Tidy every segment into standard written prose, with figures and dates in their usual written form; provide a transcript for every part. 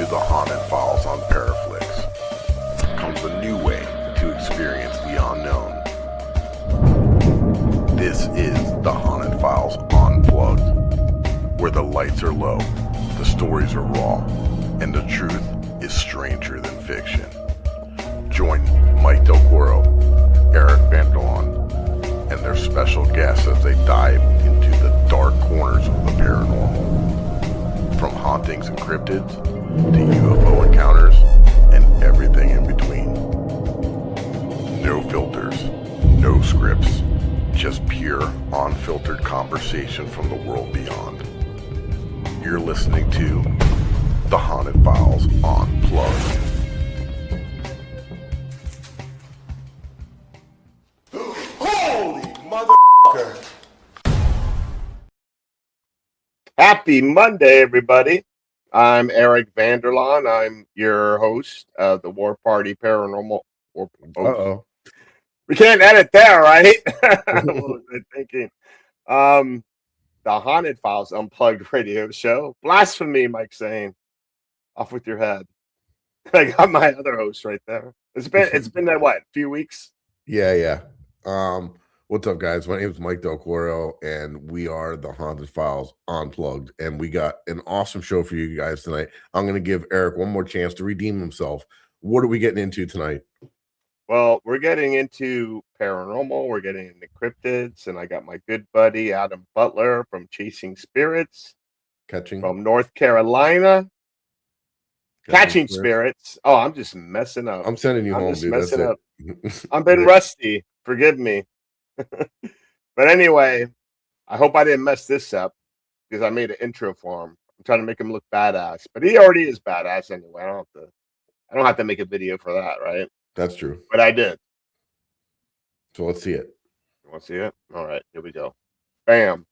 the Haunted Files on ParaFlixx comes a new way to experience the unknown. This is the Haunted Files Unplugged, where the lights are low, the stories are raw, and the truth is stranger than fiction. Join Mike Delcoro, Eric Vanderlaan, and their special guests as they dive into the dark corners of the paranormal. From hauntings and cryptids to UFO encounters and everything in between. No filters, no scripts, just pure, unfiltered conversation from the world beyond. You're listening to the Haunted Files Unplugged. Holy motherfucker! Happy Monday, everybody. I'm Eric Vanderlaan. I'm your host of the War Party Paranormal. Uh-oh. We can't edit there, right? What was I thinking? The Haunted Files Unplugged radio show. Blasphemy, Mike saying. Off with your head. I got my other host right there. It's been what, a few weeks? Yeah. What's up, guys? My name is Mike Delcoro, and we are the Haunted Files Unplugged, and we got an awesome show for you guys tonight. I'm going to give Eric one more chance to redeem himself. What are we getting into tonight? Well, we're getting into paranormal. We're getting into cryptids, and I got my good buddy Adam Butler from Chasing Spirits from North Carolina. Catching Spirits. Oh, I'm just messing up. I'm sending you home, dude. That's it. I've been rusty. Forgive me. But anyway, I hope I didn't mess this up because I made an intro for him. I'm trying to make him look badass, but he already is badass anyway. I don't have to make a video for that, right? That's true. But I did. So let's see it. You want to see it? All right, here we go. Bam.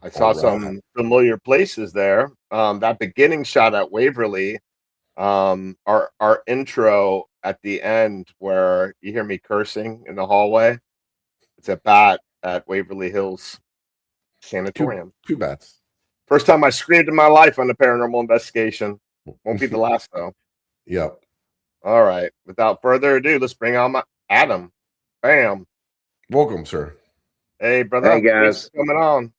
I saw some familiar places there. That beginning shot at Waverly, our intro at the end where you hear me cursing in the hallway. It's a bat at Waverly Hills Sanatorium. Two bats. First time I screamed in my life on the paranormal investigation. Won't be the last though. Yep. All right. Without further ado, let's bring on my Adam. Bam. Welcome, sir. Hey, brother. Hey, guys. Thanks for coming on.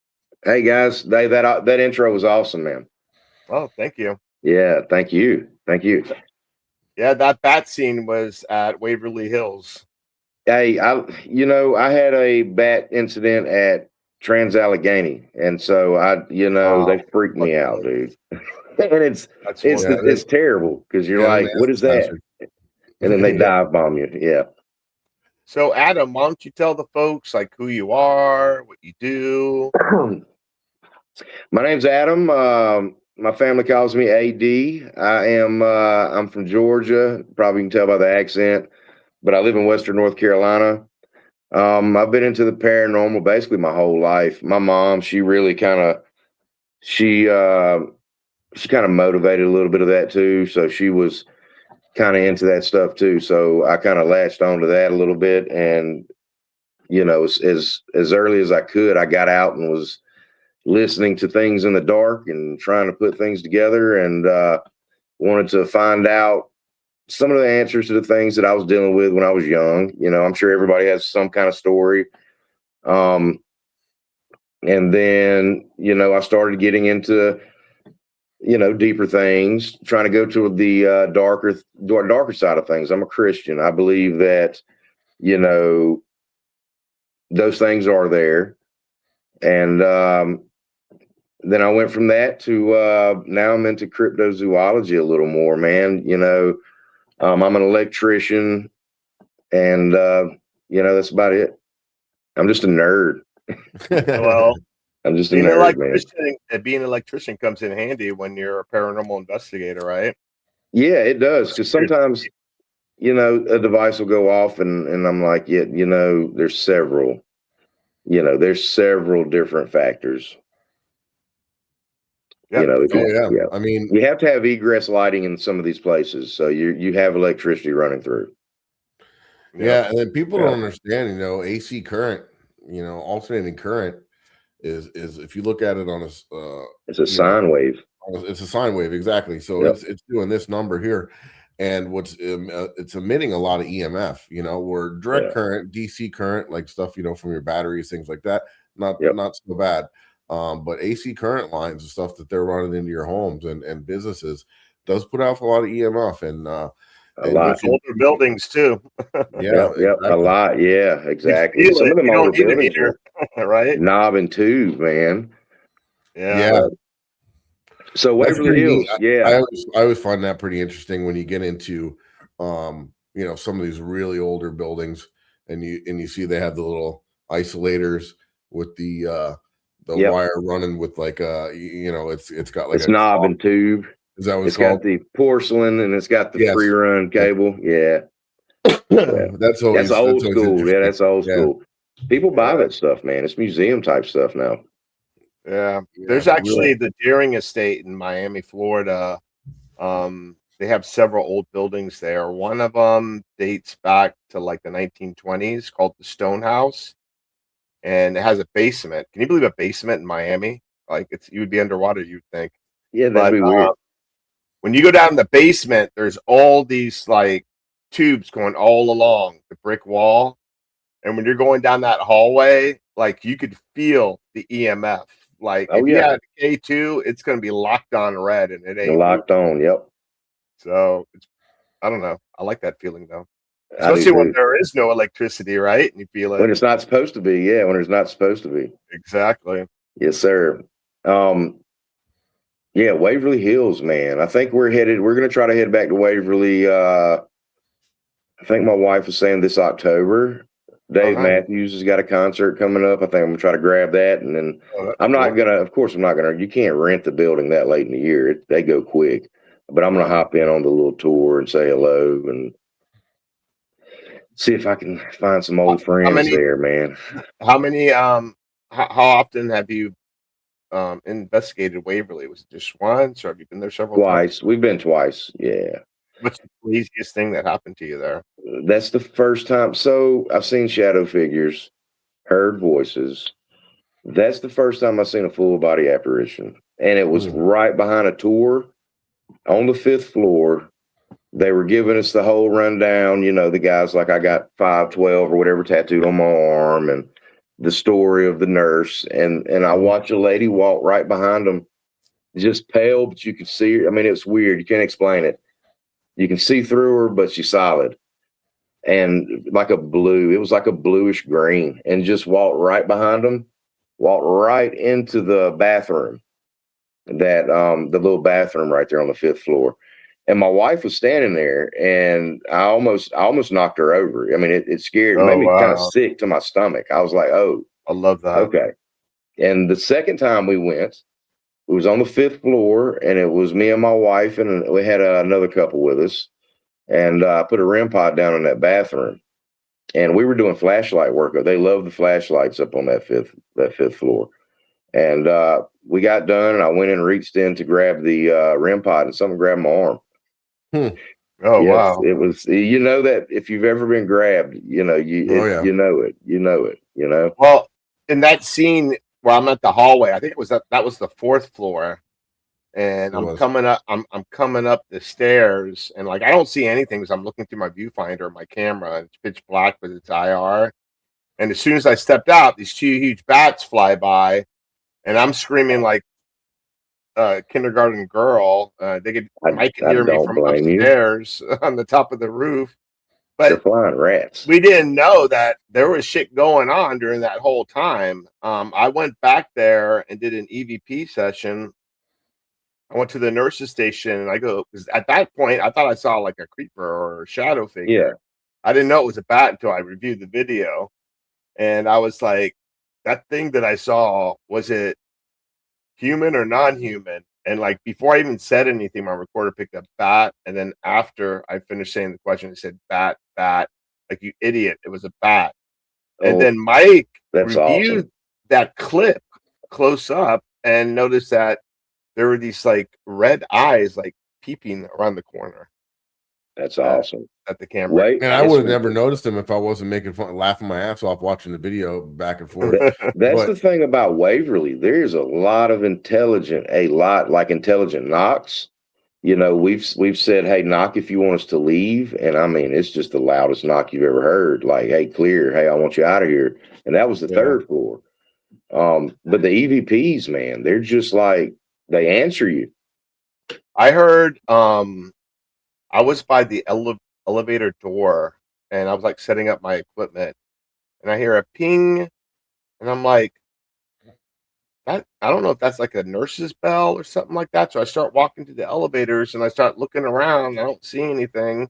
Hey guys, that intro was awesome, man. Oh, thank you. Yeah, thank you. Yeah, that bat scene was at Waverly Hills. Hey, I had a bat incident at Trans-Allegheny, and so they freaked me out, dude. And it's terrible because you're like, what is that? And then they dive bomb you. Yeah. So, Adam, why don't you tell the folks like who you are, what you do? My name's Adam. My family calls me AD. I'm from Georgia. Probably can tell by the accent, but I live in Western North Carolina. I've been into the paranormal basically my whole life. My mom, she really kind of motivated a little bit of that too. So she was kind of into that stuff too. So I kind of latched onto that a little bit, and as early as I could, I got out and was listening to things in the dark and trying to put things together, and wanted to find out some of the answers to the things that I was dealing with when I was young. I'm sure everybody has some kind of story. And then, I started getting into, deeper things, trying to go to the darker side of things. I'm a Christian. I believe that, those things are there. And then I went from that to now I'm into cryptozoology a little more, man. I'm an electrician, And that's about it. I'm just a nerd. Well, I'm just a being nerd, man. being an electrician comes in handy when you're a paranormal investigator, right? Yeah, it does. Because sometimes, a device will go off and I'm like, there's several different factors. Yep. I mean, you have to have egress lighting in some of these places. So you have electricity running through. Yeah. And then people don't understand, AC current, alternating current is if you look at it on it's a sine wave. It's a sine wave, exactly. So it's doing this number here, and it's emitting a lot of EMF. Where direct current, DC current, like stuff from your batteries, things like that, not so bad. But AC current lines and stuff that they're running into your homes and businesses does put out a lot of EMF and a lot. Older buildings too. Exactly. A lot. Yeah, exactly. Some of them older buildings are right? Knob and tube, man. Yeah. So Waverly Hills, I always find that pretty interesting when you get into some of these really older buildings and you see they have the little isolators with the wire running with like it's got like it's knob and tube. Is that what it's got the porcelain and it's got the free run cable. That's old school. Yeah, that's old school. People buy that stuff, man. It's museum type stuff now. Yeah, there's actually the Deering Estate in Miami, Florida. They have several old buildings there. One of them dates back to like the 1920s, called the Stone House, and it has a basement. Can you believe a basement in Miami? Like you would be underwater, you'd think. Yeah, that'd be weird. When you go down in the basement, there's all these like tubes going all along the brick wall, and when you're going down that hallway, like you could feel the EMF. Like if you had K2, it's going to be locked on red, and it ain't locked on. Yep. So I don't know. I like that feeling though, especially when there is no electricity, right? And you feel it when it's not supposed to be. Yeah, when it's not supposed to be. Exactly. Yes, sir. Waverly Hills, man. I think we're going to try to head back to Waverly. I think my wife was saying this October. Dave Matthews has got a concert coming up. I think I'm going to try to grab that. And then of course, I'm not going to, you can't rent the building that late in the year. They go quick. But I'm going to hop in on the little tour and say hello and see if I can find some old friends there, man. How many, how often have you investigated Waverly? Was it just once, or have you been there several times? Twice. We've been twice. Yeah. What's the craziest thing that happened to you there? That's the first time. So I've seen shadow figures, heard voices. That's the first time I've seen a full body apparition. And it was right behind a tour on the 5th floor. They were giving us the whole rundown. The guys like I got 512 or whatever tattooed on my arm and the story of the nurse. And I watched a lady walk right behind them, just pale, but you could see her. I mean, it's weird. You can't explain it. You can see through her, but she's solid. And like it was like a bluish green, and just walked right behind them, walked right into the bathroom, the little bathroom right there on the 5th floor. And my wife was standing there, and I almost knocked her over. I mean, it scared, it made me kind of sick to my stomach. I was like, oh, I love that. Okay. And the second time we went, it was on the 5th floor, and it was me and my wife, and we had another couple with us. And I put a REM pod down in that bathroom, and we were doing flashlight work. They love the flashlights up on that fifth floor. And we got done, and I went and reached in to grab the REM pod, and something grabbed my arm. Oh, yes, wow! It was, that if you've ever been grabbed, you know it. Well, in that scene where I'm at the hallway, I think it was that was the 4th floor. And I'm coming up the stairs, and like I don't see anything because I'm looking through my viewfinder, my camera, and it's pitch black with its IR. And as soon as I stepped out, these 2 huge bats fly by, and I'm screaming like a kindergarten girl. They might hear me from upstairs on the top of the roof. But they're flying rats. We didn't know that there was shit going on during that whole time. I went back there and did an EVP session. I went to the nurse's station, and I go, because at that point I thought I saw like a creeper or a shadow figure. I didn't know it was a bat until I reviewed the video, and I was like, that thing that I saw, was it human or non-human? And like before I even said anything, my recorder picked up bat, and then after I finished saying the question, it said bat, bat. Like, you idiot, it was a bat. And then Mike That's reviewed awesome. that clip close up and noticed that there were these like red eyes like peeping around the corner That's awesome. at the camera. Wait, Man, I would have never noticed him if I wasn't making fun, laughing my ass off watching the video back and forth. That's the thing about Waverly. There's a lot of intelligent knocks. You know, we've said, hey, knock if you want us to leave. And I mean, it's just the loudest knock you've ever heard. Like, hey, clear. Hey, I want you out of here. And that was the third floor. But the EVPs, man, they're just like, they answer you. I heard, I was by the elevator door, and I was like setting up my equipment, and I hear a ping, and I'm like, I don't know if that's like a nurse's bell or something like that. So I start walking to the elevators, and I start looking around. I don't see anything,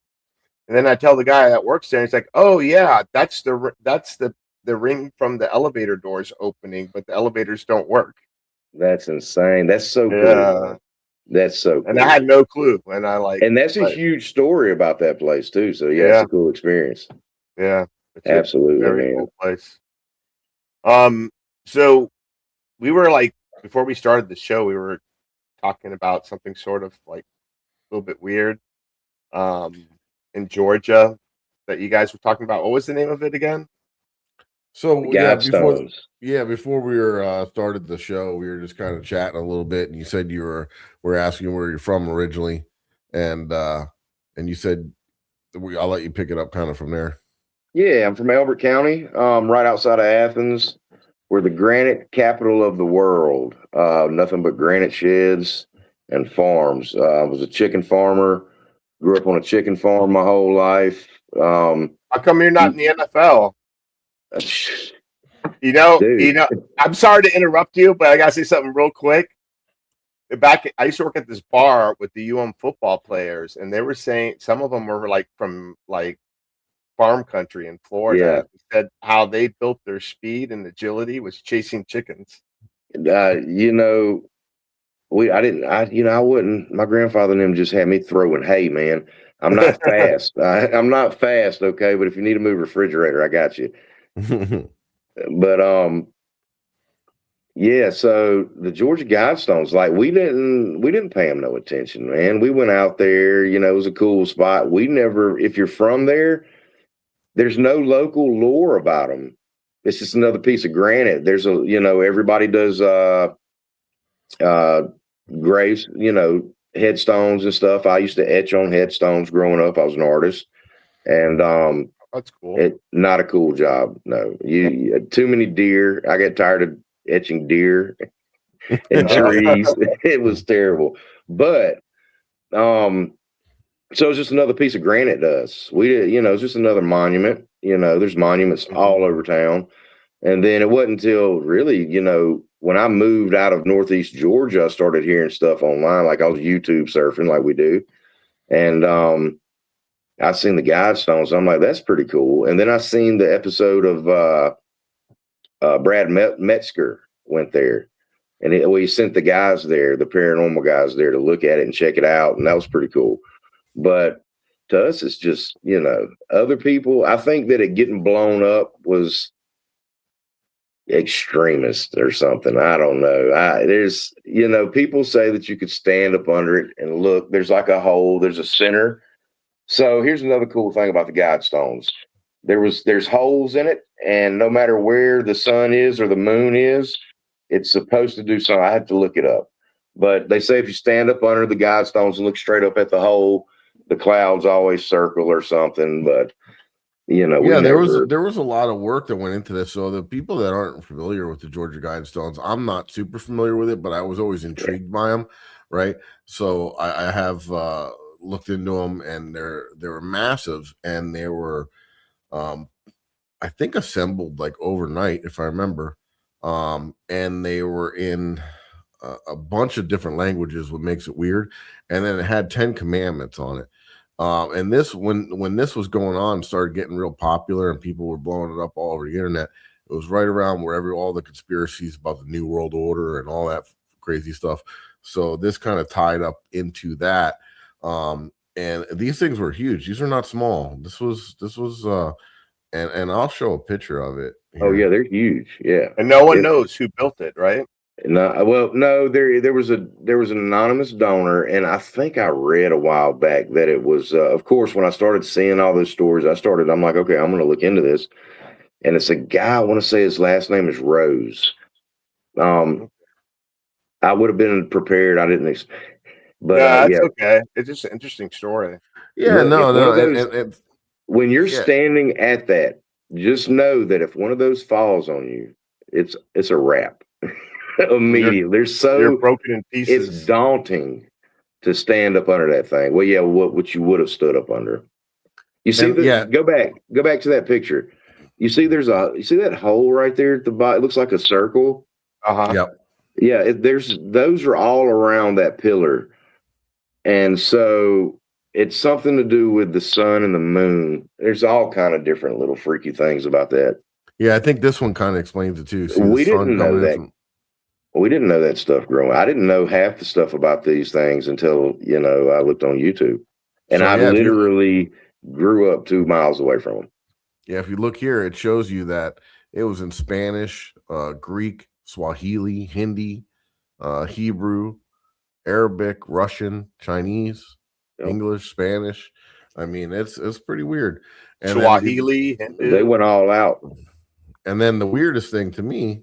and then I tell the guy that works there, and he's like, "Oh yeah, that's the ring from the elevator doors opening, but the elevators don't work." That's insane. That's so cool. That's so cool. And I had no clue. And that's a huge story about that place too. So yeah, it's a cool experience. Yeah. Absolutely, very man. cool place. So we were like, before we started the show, we were talking about something sort of like a little bit weird in Georgia that you guys were talking about. What was the name of it again? So before we were started the show, we were just kind of chatting a little bit, and you said were asking where you're from originally, and you said I'll let you pick it up kind of from there. Yeah, I'm from Elbert County, right outside of Athens. We're the granite capital of the world. Nothing but granite sheds and farms. I was a chicken farmer. Grew up on a chicken farm my whole life. How come you're not in the NFL? You know, I'm sorry to interrupt you, but I gotta say something real quick. I used to work at this bar with the football players, and they were saying some of them were like from like farm country in Florida. Yeah. They said how they built their speed and agility was chasing chickens. I wouldn't. My grandfather and them just had me throwing hay, man. I'm not fast. I'm not fast, okay. But if you need to move a refrigerator, I got you. But yeah. So the Georgia Guidestones, like we didn't pay them no attention, man. We went out there. You know, it was a cool spot. If you're from there, there's no local lore about them. It's just another piece of granite. There's everybody does graves, headstones and stuff. I used to etch on headstones growing up. I was an artist, and that's cool. Not a cool job. No, you too many deer. I got tired of etching deer and trees. It was terrible. But so it's just another piece of granite to us. It's just another monument. There's monuments all over town. And then it wasn't until really, when I moved out of Northeast Georgia, I started hearing stuff online. Like I was YouTube surfing like we do. And I seen the Guidestones. I'm like, that's pretty cool. And then I seen the episode of Brad Metzger went there. And he sent the guys there, the paranormal guys there, to look at it and check it out. And that was pretty cool. But to us, it's just, other people. I think that it getting blown up was extremist or something. I don't know. There's, people say that you could stand up under it and look. There's like a hole. There's a center. So here's another cool thing about the Guidestones. There's holes in it, and no matter where the sun is or the moon is, it's supposed to do something. I have to look it up. But they say if you stand up under the Guidestones and look straight up at the hole, the clouds always circle or something. But there was a lot of work that went into this. So the people that aren't familiar with the Georgia Guidestones, I'm not super familiar with it, but I was always intrigued by them, right? So I have looked into them, and they were massive, and they were I think assembled like overnight, if I remember, and they were in a bunch of different languages, what makes it weird. And then it had 10 commandments on it. And this, when this was going on, started getting real popular, and people were blowing it up all over the internet. It was right around where all the conspiracies about the New World Order and all that crazy stuff. So this kind of tied up into that. And these things were huge. These are not small. This was and I'll show a picture of it Oh here. yeah, they're huge. Yeah, And no one knows who built it, right? no, well, no, there was an anonymous donor, and I think I read a while back that it was. Of course, when I started seeing all those stories, I'm like, okay, I'm going to look into this, and it's a guy. I want to say his last name is Rose. I would have been prepared. I didn't, but Yeah, yeah, that's okay. It's just an interesting story. Yeah, look, if one of those- and when you're yeah. standing at that, just know that if one of those falls on you, it's a wrap. Immediately. You're broken in pieces. It's daunting to stand up under that thing. Well, yeah, what you would have stood up under. You see, go back to that picture. You see, you see that hole right there at the bottom? It looks like a circle. Yep. Yeah, those are all around that pillar, and so it's something to do with the sun and the moon. There's all kind of different little freaky things about that. Yeah, I think this one kind of explains it too. See, We didn't know that. We didn't know that stuff growing. I didn't know half the stuff about these things until, I looked on YouTube. And So, I yeah, literally grew up 2 miles away from them. Yeah, if you look here, it shows you that it was in Spanish, Greek, Swahili, Hindi, Hebrew, Arabic, Russian, Chinese, Yep. English, Spanish. I mean, it's pretty weird. And Swahili. They went all out. And then the weirdest thing to me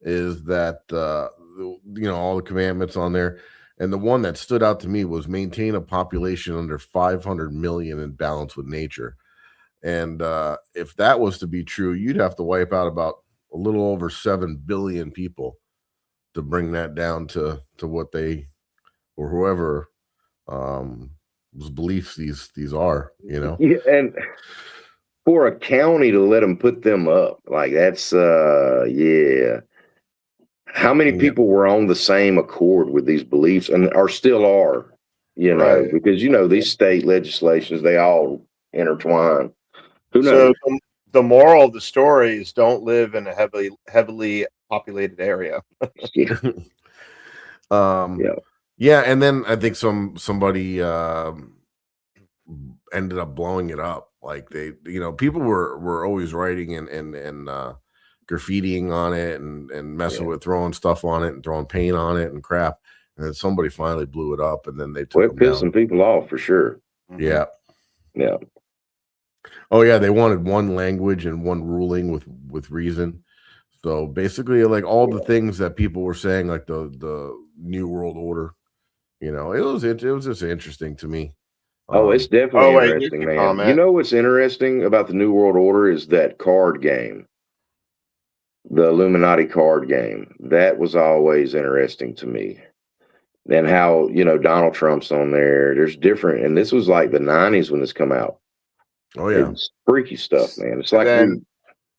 is that all the commandments on there, and the one that stood out to me was maintain a population under 500 million in balance with nature. And if that was to be true, you'd have to wipe out about a little over 7 billion people to bring that down to what they or whoever whose beliefs these are, Yeah, and for a county to let them put them up, like that's yeah. How many people were on the same accord with these beliefs and still are, Right. because these state legislations, they all intertwine. Who knows? So the moral of the story is don't live in a heavily populated area. Yeah, and then I think somebody ended up blowing it up. Like people were always writing and graffitiing on it and messing with throwing stuff on it and throwing paint on it and crap. And then somebody finally blew it up, and then they took it pissed some people off for sure. Yeah. Yeah. Oh yeah, they wanted one language and one ruling with reason. So basically, like all the things that people were saying, like the New World Order, it was just interesting to me. It's definitely wait, interesting, man. You know what's interesting about the New World Order is that card game, the Illuminati card game. That was always interesting to me. And how Donald Trump's on there. There's different, and this was like the '90s when this come out. Oh yeah, it's freaky stuff, man. It's like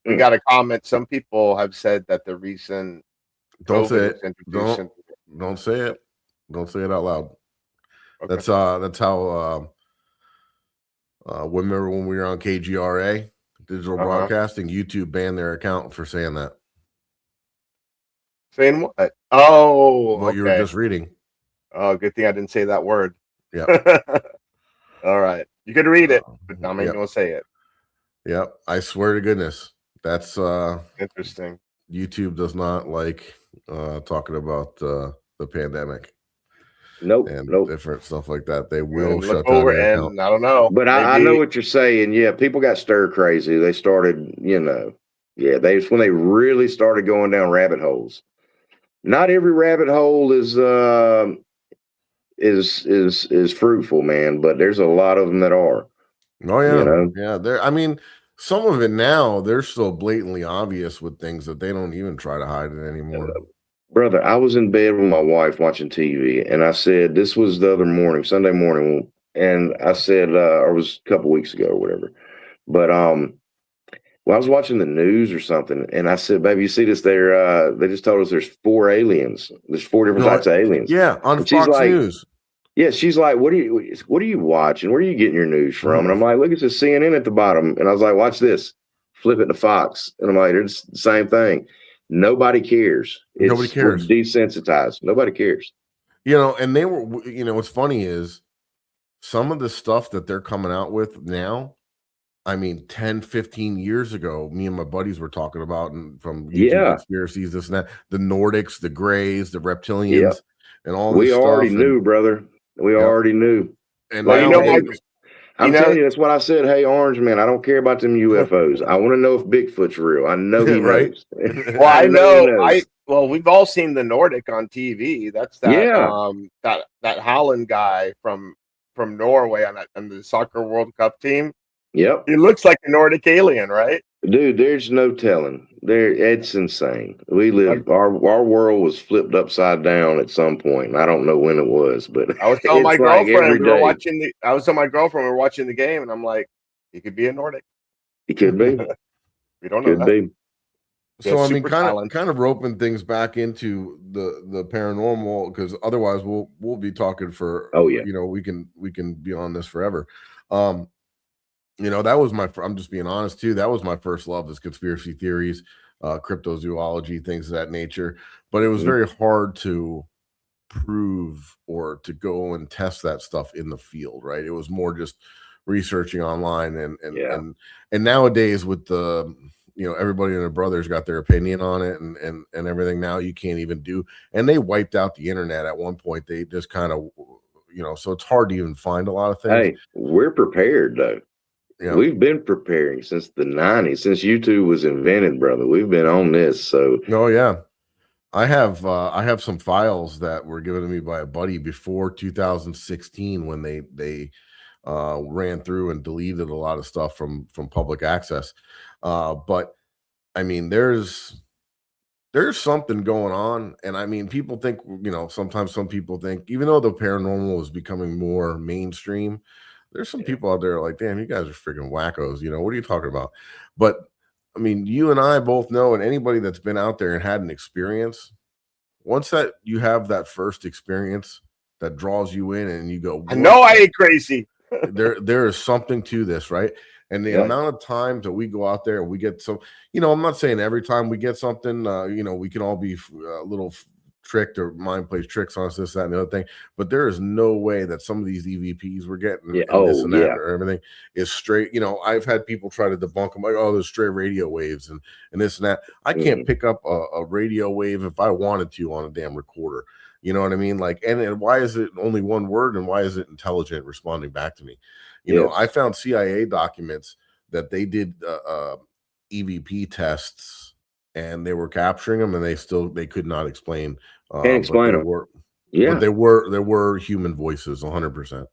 we got a comment. Some people have said that the reason don't say it. Don't say it. Don't say it out loud. Okay. That's how. Remember when we were on KGRA digital broadcasting? YouTube banned their account for saying that. Saying what? Oh, what you were just reading. Oh, good thing I didn't say that word. Yeah. All right. You can read it, but I'm not going to say it. Yep. I swear to goodness. That's interesting. YouTube does not like talking about the pandemic. Nope. Different stuff like that. They will shut down your account. I don't know. But I know what you're saying. Yeah, people got stir crazy. They started, when they really started going down rabbit holes. Not every rabbit hole is fruitful, man, but there's a lot of them that are. Oh yeah. Yeah. I mean, some of it now, they're so blatantly obvious with things that they don't even try to hide it anymore. Brother, I was in bed with my wife watching TV, and I said, this was the other morning, Sunday morning, and I said, or it was a couple weeks ago or whatever, but I was watching the news or something, and I said, baby, you see this there? They just told us there's 4 aliens. There's 4 different types of aliens. Yeah, on Fox News. Yeah, she's like, what are you watching? Where are you getting your news from? And I'm like, look, it's a CNN at the bottom. And I was like, watch this. Flip it to Fox. And I'm like, it's the same thing. Nobody cares. Nobody We're cares. desensitized. Nobody cares. You know, and they were, you know, what's funny is some of the stuff that they're coming out with now, I mean, 10, 15 years ago, me and my buddies were talking about, and from YouTube conspiracies, this and that, the Nordics, the Greys, the reptilians, and all this we stuff. already knew, brother. We already knew. And well, I'm telling you, that's what I said. Hey, Orange Man, I don't care about them UFOs. I want to know if Bigfoot's real. I know he knows. Well, I know. Well, we've all seen the Nordic on TV. That's that that Holland guy from Norway on the soccer World Cup team. Yep. He looks like a Nordic alien, right? Dude, there's no telling. It's insane. We live our world was flipped upside down at some point. I don't know when it was, but I was telling my girlfriend we were watching the game, and I'm like, he could be a Nordic. He could be. We don't know that. So I mean, kind of roping things back into the paranormal, because otherwise we'll be talking for you know, we can be on this forever. You know, that was I'm just being honest too. That was my first love, is conspiracy theories, cryptozoology, things of that nature. But it was very hard to prove or to go and test that stuff in the field, right? It was more just researching online and nowadays with the, you know, everybody and their brothers got their opinion on it and everything. Now you can't even do, and they wiped out the internet at one point. They just kind of, you know, so it's hard to even find a lot of things. Hey, we're prepared though. Yeah. We've been preparing since the 90s, since YouTube was invented, brother. We've been on this. So I have some files that were given to me by a buddy before 2016 when they ran through and deleted a lot of stuff from public access. But I mean, there's something going on. And I mean, people think, you know, sometimes some people think, even though the paranormal is becoming more mainstream, there's some people out there like, damn, you guys are freaking wackos. You know, what are you talking about? But I mean, you and I both know, and anybody that's been out there and had an experience, once that you have that first experience that draws you in and you go, I know I ain't crazy. there is something to this, right? And the amount of times that we go out there and we get some, you know, I'm not saying every time we get something, you know, we can all be a little tricked, or mind plays tricks on us, this, that, and the other thing. But there is no way that some of these EVPs we're getting, and this and that, or everything is straight. You know, I've had people try to debunk them, like, oh, there's straight radio waves and this and that. I can't pick up a radio wave if I wanted to on a damn recorder. You know what I mean? Like, and why is it only one word, and why is it intelligent responding back to me? You know, I found CIA documents that they did EVP tests, and they were capturing them, and they could not explain. Can't explain them. But there were human voices, 100%.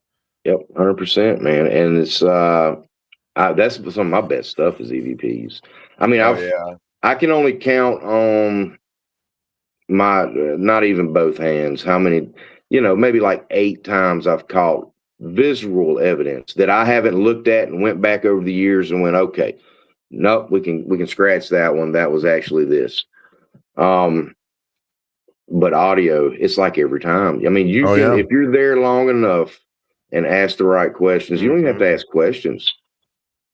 Yep, 100%, man. And it's that's some of my best stuff is EVPs. I mean, I can only count on my not even both hands how many, you know, maybe like 8 times I've caught visual evidence that I haven't looked at and went back over the years and went, okay, nope, we can scratch that one. That was actually this. But audio, it's like every time. I mean, you can if you're there long enough and ask the right questions, you don't even have to ask questions.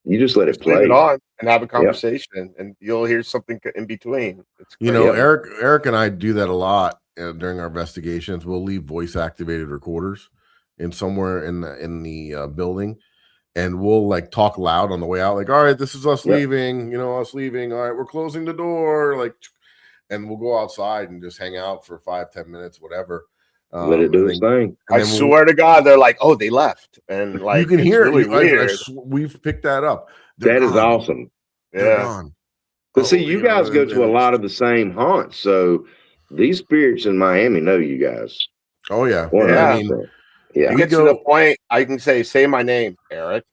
You just let it play. Leave it on and have a conversation, and you'll hear something in between. You know, Eric and I do that a lot during our investigations. We'll leave voice activated recorders in somewhere in the building, and we'll like talk loud on the way out, like, all right, this is us leaving, you know, us leaving. All right, we're closing the door, like, and we'll go outside and just hang out for 5-10 minutes, whatever. Let it do its thing. I swear to God, they're like, oh, they left. And like, you can hear really it. Weird. We've picked that up. That is awesome. They're gone. But see, you guys go to a lot of the same haunts. So these spirits in Miami know you guys. Oh, yeah. I mean, you get to the point, I can say my name, Eric.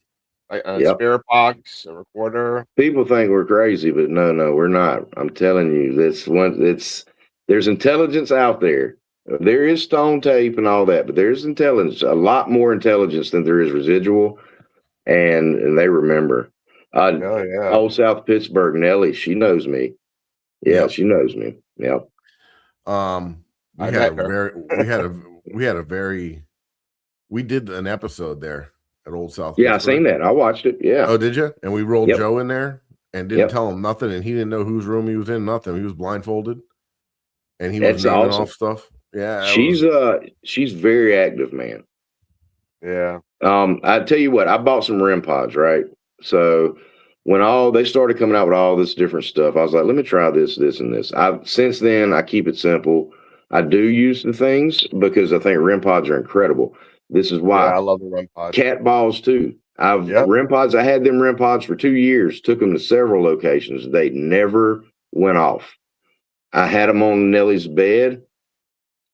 Spirit box, a recorder. People think we're crazy, but no, we're not. I'm telling you, there's intelligence out there. There is stone tape and all that, but there's intelligence, a lot more intelligence than there is residual, and they remember. Old South Pittsburgh, Nellie, she knows me. Yeah, she knows me. Yeah. We had a very We did an episode there at Old South. Yeah, I Pittsburgh. seen that. I watched it. Yeah. Oh, did you? And we rolled Yep. Joe in there and didn't Yep. tell him nothing, and he didn't know whose room he was in. Nothing. He was blindfolded, and he was That's naming awesome. off stuff. Yeah, she's very active, man. Yeah. I tell you what, I bought some REM pods, right? So when they started coming out with all this different stuff, I was like, let me try this, and this. Since then, I keep it simple. I do use the things because I think REM pods are incredible. This is why I love the REM pods. Cat balls too. REM pods. I had them REM pods for 2 years. Took them to several locations. They never went off. I had them on Nellie's bed,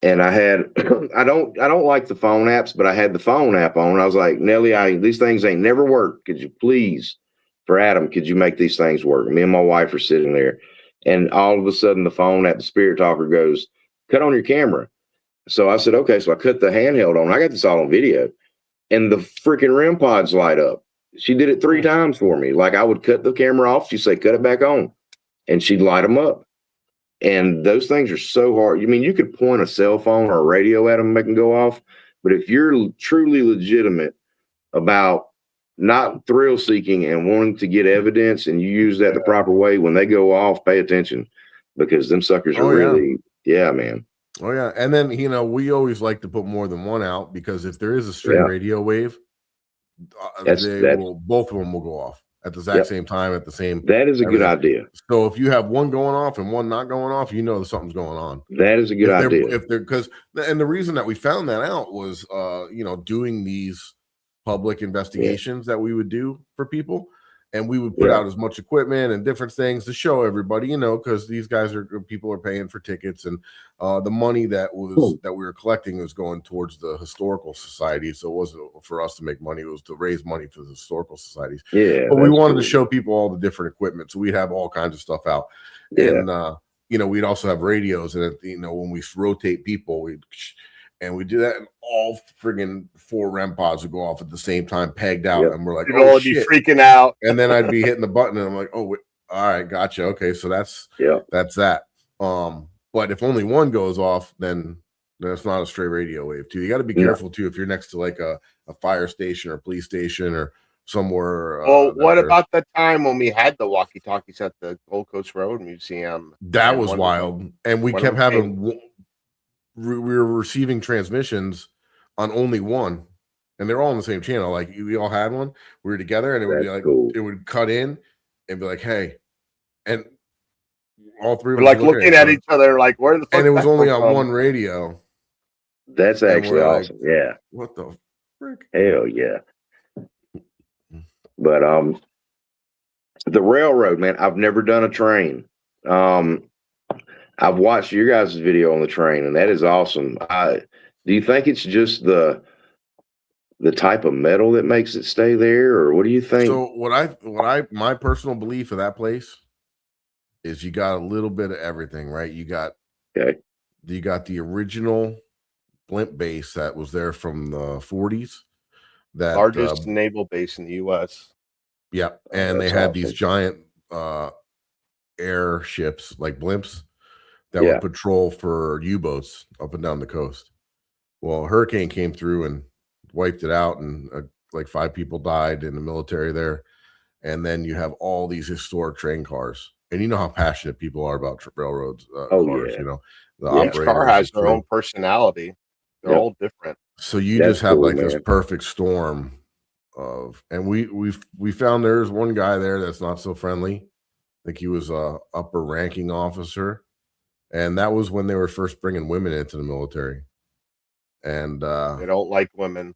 and I had. I don't like the phone apps, but I had the phone app on. I was like, Nellie, these things ain't never worked. Could you please, for Adam, could you make these things work? Me and my wife are sitting there, and all of a sudden the phone app, the Spirit Talker goes, cut on your camera. So I said, okay. So I cut the handheld on. I got this all on video, and the freaking REM pods light up. She did it 3 times for me. Like I would cut the camera off. She'd say, cut it back on, and she'd light them up. And those things are so hard. I mean, you could point a cell phone or a radio at them and make them go off. But if you're truly legitimate about not thrill seeking and wanting to get evidence, and you use that the proper way, when they go off, pay attention, because them suckers are really, man. Oh yeah. And then, we always like to put more than one out, because if there is a stray radio wave, both of them will go off at the exact same time, at the same. That is a good idea. So if you have one going off and one not going off, something's going on. That is a good idea. And the reason that we found that out was, doing these public investigations that we would do for people, and we would put out as much equipment and different things to show everybody, because these people are paying for tickets, and the money that we were collecting was going towards the historical society. So it wasn't for us to make money; it was to raise money for the historical societies. Yeah, but we wanted to show people all the different equipment, so we'd have all kinds of stuff out, and we'd also have radios, and when we rotate people, and we do that, and all friggin' 4 REM pods would go off at the same time, pegged out, and we're like, oh shit, freaking out. And then I'd be hitting the button, and I'm like, oh, wait, all right, gotcha. Okay, so that's that. But if only one goes off, then it's not a stray radio wave too. You got to be careful too if you're next to like a fire station or police station or somewhere. What about the time when we had the walkie-talkies at the Gold Coast Road Museum? That was wild, and we kept having. We were receiving transmissions on only one, and they're all on the same channel. Like we all had one. We were together, and it would be like it would cut in and be like, "Hey," and all three of us like looking at each other, like, "Where the fuck?" And it was only on one radio. That's actually awesome. Yeah. What the frick? Hell yeah. But the railroad, man. I've never done a train. I've watched your guys' video on the train, and that is awesome. Do you think it's just the type of metal that makes it stay there, or what do you think? So my personal belief of that place is you got a little bit of everything, right? You got the original blimp base that was there from the 40s, that largest naval base in the U.S. Yeah, and they had these giant airships like blimps that would patrol for U-boats up and down the coast. Well, a hurricane came through and wiped it out, and like 5 people died in the military there. And then you have all these historic train cars, and you know how passionate people are about railroads. Cars, each car has their own personality. They're all different. So you just have this perfect storm of, and we found there's one guy there that's not so friendly. I think he was a upper ranking officer. And that was when they were first bringing women into the military. And they don't like women.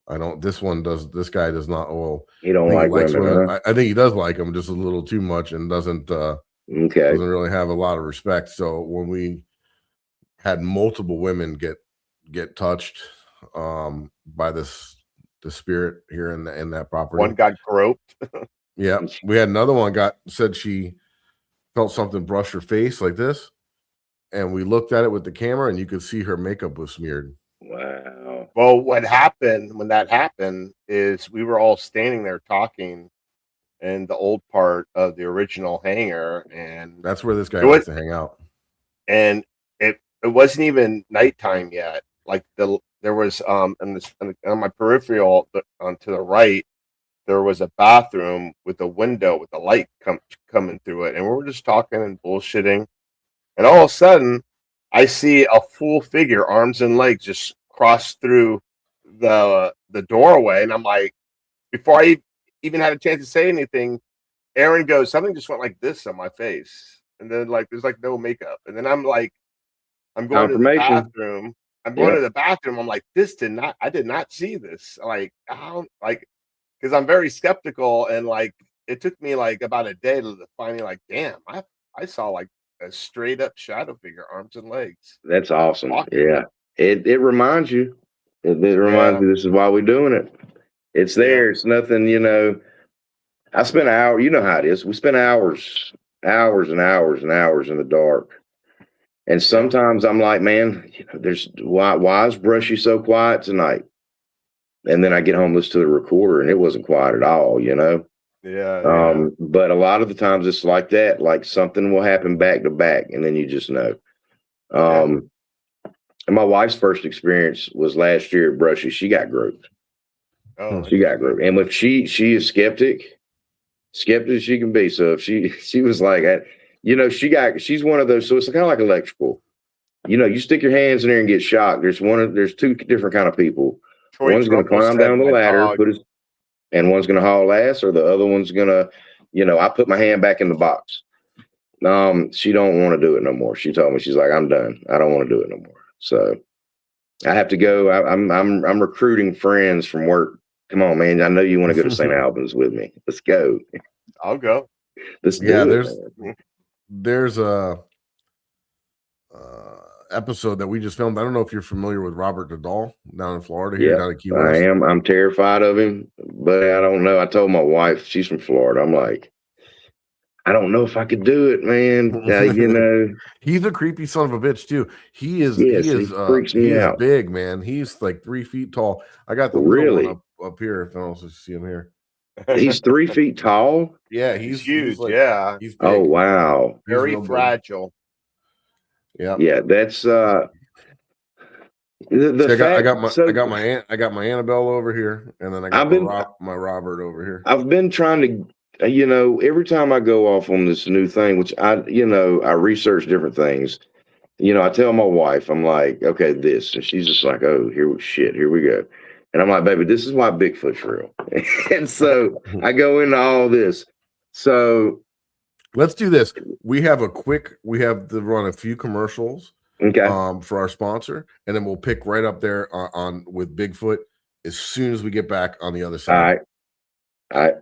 This guy does not. Well, he don't like women. Huh? I think he does like them just a little too much, and doesn't really have a lot of respect. So when we had multiple women get touched by the spirit here in that property. One got groped. Yeah. We had another one said she felt something brush her face like this. And we looked at it with the camera, and you could see her makeup was smeared. Wow. Well, what happened when that happened is we were all standing there talking in the old part of the original hangar, and that's where this guy likes to hang out. And it wasn't even nighttime yet. Like there was on my peripheral to the right, there was a bathroom with a window with the light coming through it, and we were just talking and bullshitting, and all of a sudden I see a full figure, arms and legs, just cross through the doorway, and I'm like, before I even had a chance to say anything, Aaron goes, something just went like this on my face, and then like there's like no makeup, and then I'm like, I'm going to the bathroom. I'm going to the bathroom. I'm like, I did not see this. Like, how, like, because I'm very skeptical, and like, it took me like about a day to finally like, damn, I saw like a straight up shadow figure, arms and legs. That's awesome. Walking. Yeah. It reminds you. It reminds you this is why we're doing it. It's there. It's nothing, you know. I spent an hour, you know how it is. We spend hours and hours and hours in the dark. And sometimes I'm like, man, you know, why is Brushy so quiet tonight? And then I get home, listen to the recorder, and it wasn't quiet at all, you know? Yeah. But a lot of the times it's like that, like something will happen back to back, and then you just know. And my wife's first experience was last year at Brushy. She got groped. Oh, she got groped. And if she is skeptic as she can be. So if she was like, you know, she's one of those. So it's kind of like electrical. You know, you stick your hands in there and get shocked. There's two different kind of people. One's going to climb down the ladder, and one's going to haul ass, or the other one's going to, you know, I put my hand back in the box. She don't want to do it no more. She told me, she's like, I'm done. I don't want to do it no more. So I have to go. I'm recruiting friends from work. Come on, man. I know you want to go to St. Albans with me. Let's go. I'll go. Let's do it. There's a episode that we just filmed. I don't know if you're familiar with Robert Goodall down in Florida here, down in Key West. I am. I'm terrified of him, but I don't know. I told my wife, she's from Florida. I'm like, I don't know if I could do it, man. You know, he's a creepy son of a bitch too. He is freaks me out. Big, man. He's like 3 feet tall. I got the really one up here. If I don't see him here, he's 3 feet tall. Yeah, he's huge. He's big. Oh wow, very fragile. Yeah, that's I got my Annabelle over here, and then I got my Robert over here. I've been trying to, you know, every time I go off on this new thing, which I research different things. You know, I tell my wife, I'm like, okay, this, and she's just like, oh, here we go. And I'm like, baby, this is why Bigfoot's real. And so I go into all this. So let's do this. We have to run a few commercials, for our sponsor, and then we'll pick right up there on with Bigfoot as soon as we get back on the other side. All right.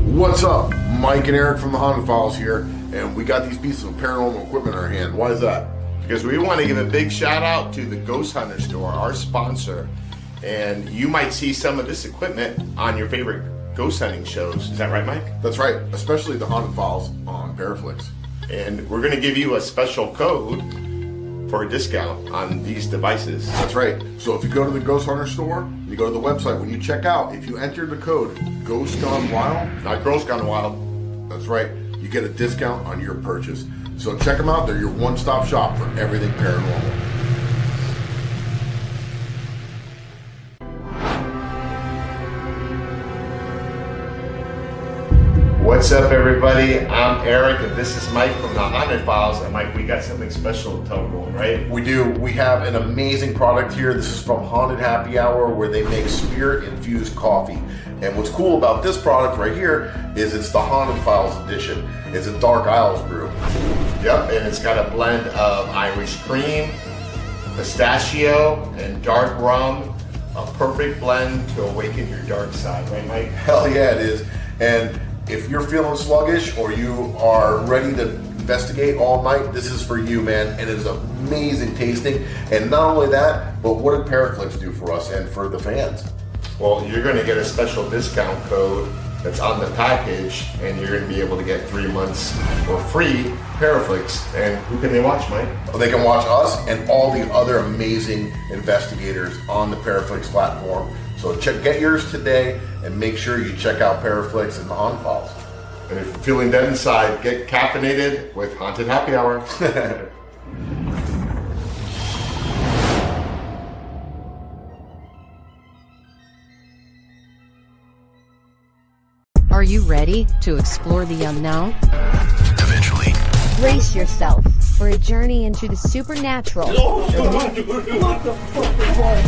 What's up? Mike and Eric from the Haunted Files here, and we got these pieces of paranormal equipment in our hand. Why is that? Because we want to give a big shout out to the Ghost Hunter store, our sponsor, and you might see some of this equipment on your favorite ghost hunting shows. Is that right, Mike? That's right, especially the Haunted Files on ParaFlixx. And we're going to give you a special code for a discount on these devices. That's right. So if you go to the Ghost Hunter store, you go to the website, when you check out, if you enter the code Ghost Gone Wild, not Girls Gone Wild, that's right, you get a discount on your purchase. So check them out. They're your one-stop shop for everything paranormal. What's up, everybody? I'm Eric, and this is Mike from the Haunted Files. And Mike, we got something special to tell everyone, right? We do. We have an amazing product here. This is from Haunted Happy Hour, where they make spirit-infused coffee. And what's cool about this product right here is it's the Haunted Files edition. It's a Dark Isles brew. Yep, and it's got a blend of Irish cream, pistachio, and dark rum. A perfect blend to awaken your dark side, right, Mike? Hell yeah, it is. And if you're feeling sluggish or you are ready to investigate all night, this is for you, man. And it is amazing tasting. And not only that, but what did ParaFlixx do for us and for the fans? Well, you're going to get a special discount code that's on the package, and you're going to be able to get 3 months for free ParaFlixx. And who can they watch, Mike? Well, they can watch us and all the other amazing investigators on the ParaFlixx platform. So get yours today, and make sure you check out ParaFlixx and the Haunted Files. And if you're feeling dead inside, get caffeinated with Haunted Happy Hour. Are you ready to explore the unknown? Eventually. Brace yourself for a journey into the supernatural.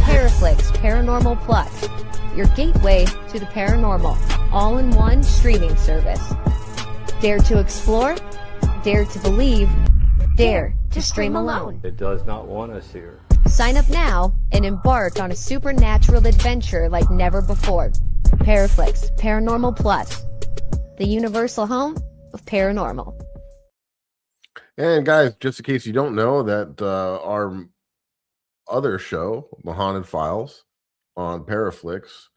ParaFlixx Paranormal Plus, your gateway to the paranormal, all-in-one streaming service. Dare to explore, dare to believe, dare to stream alone. It does not want us here. Sign up now and embark on a supernatural adventure like never before. ParaFlixx Paranormal Plus, the universal home of paranormal. And guys, just in case you don't know, that our other show, The Haunted Files on ParaFlixx,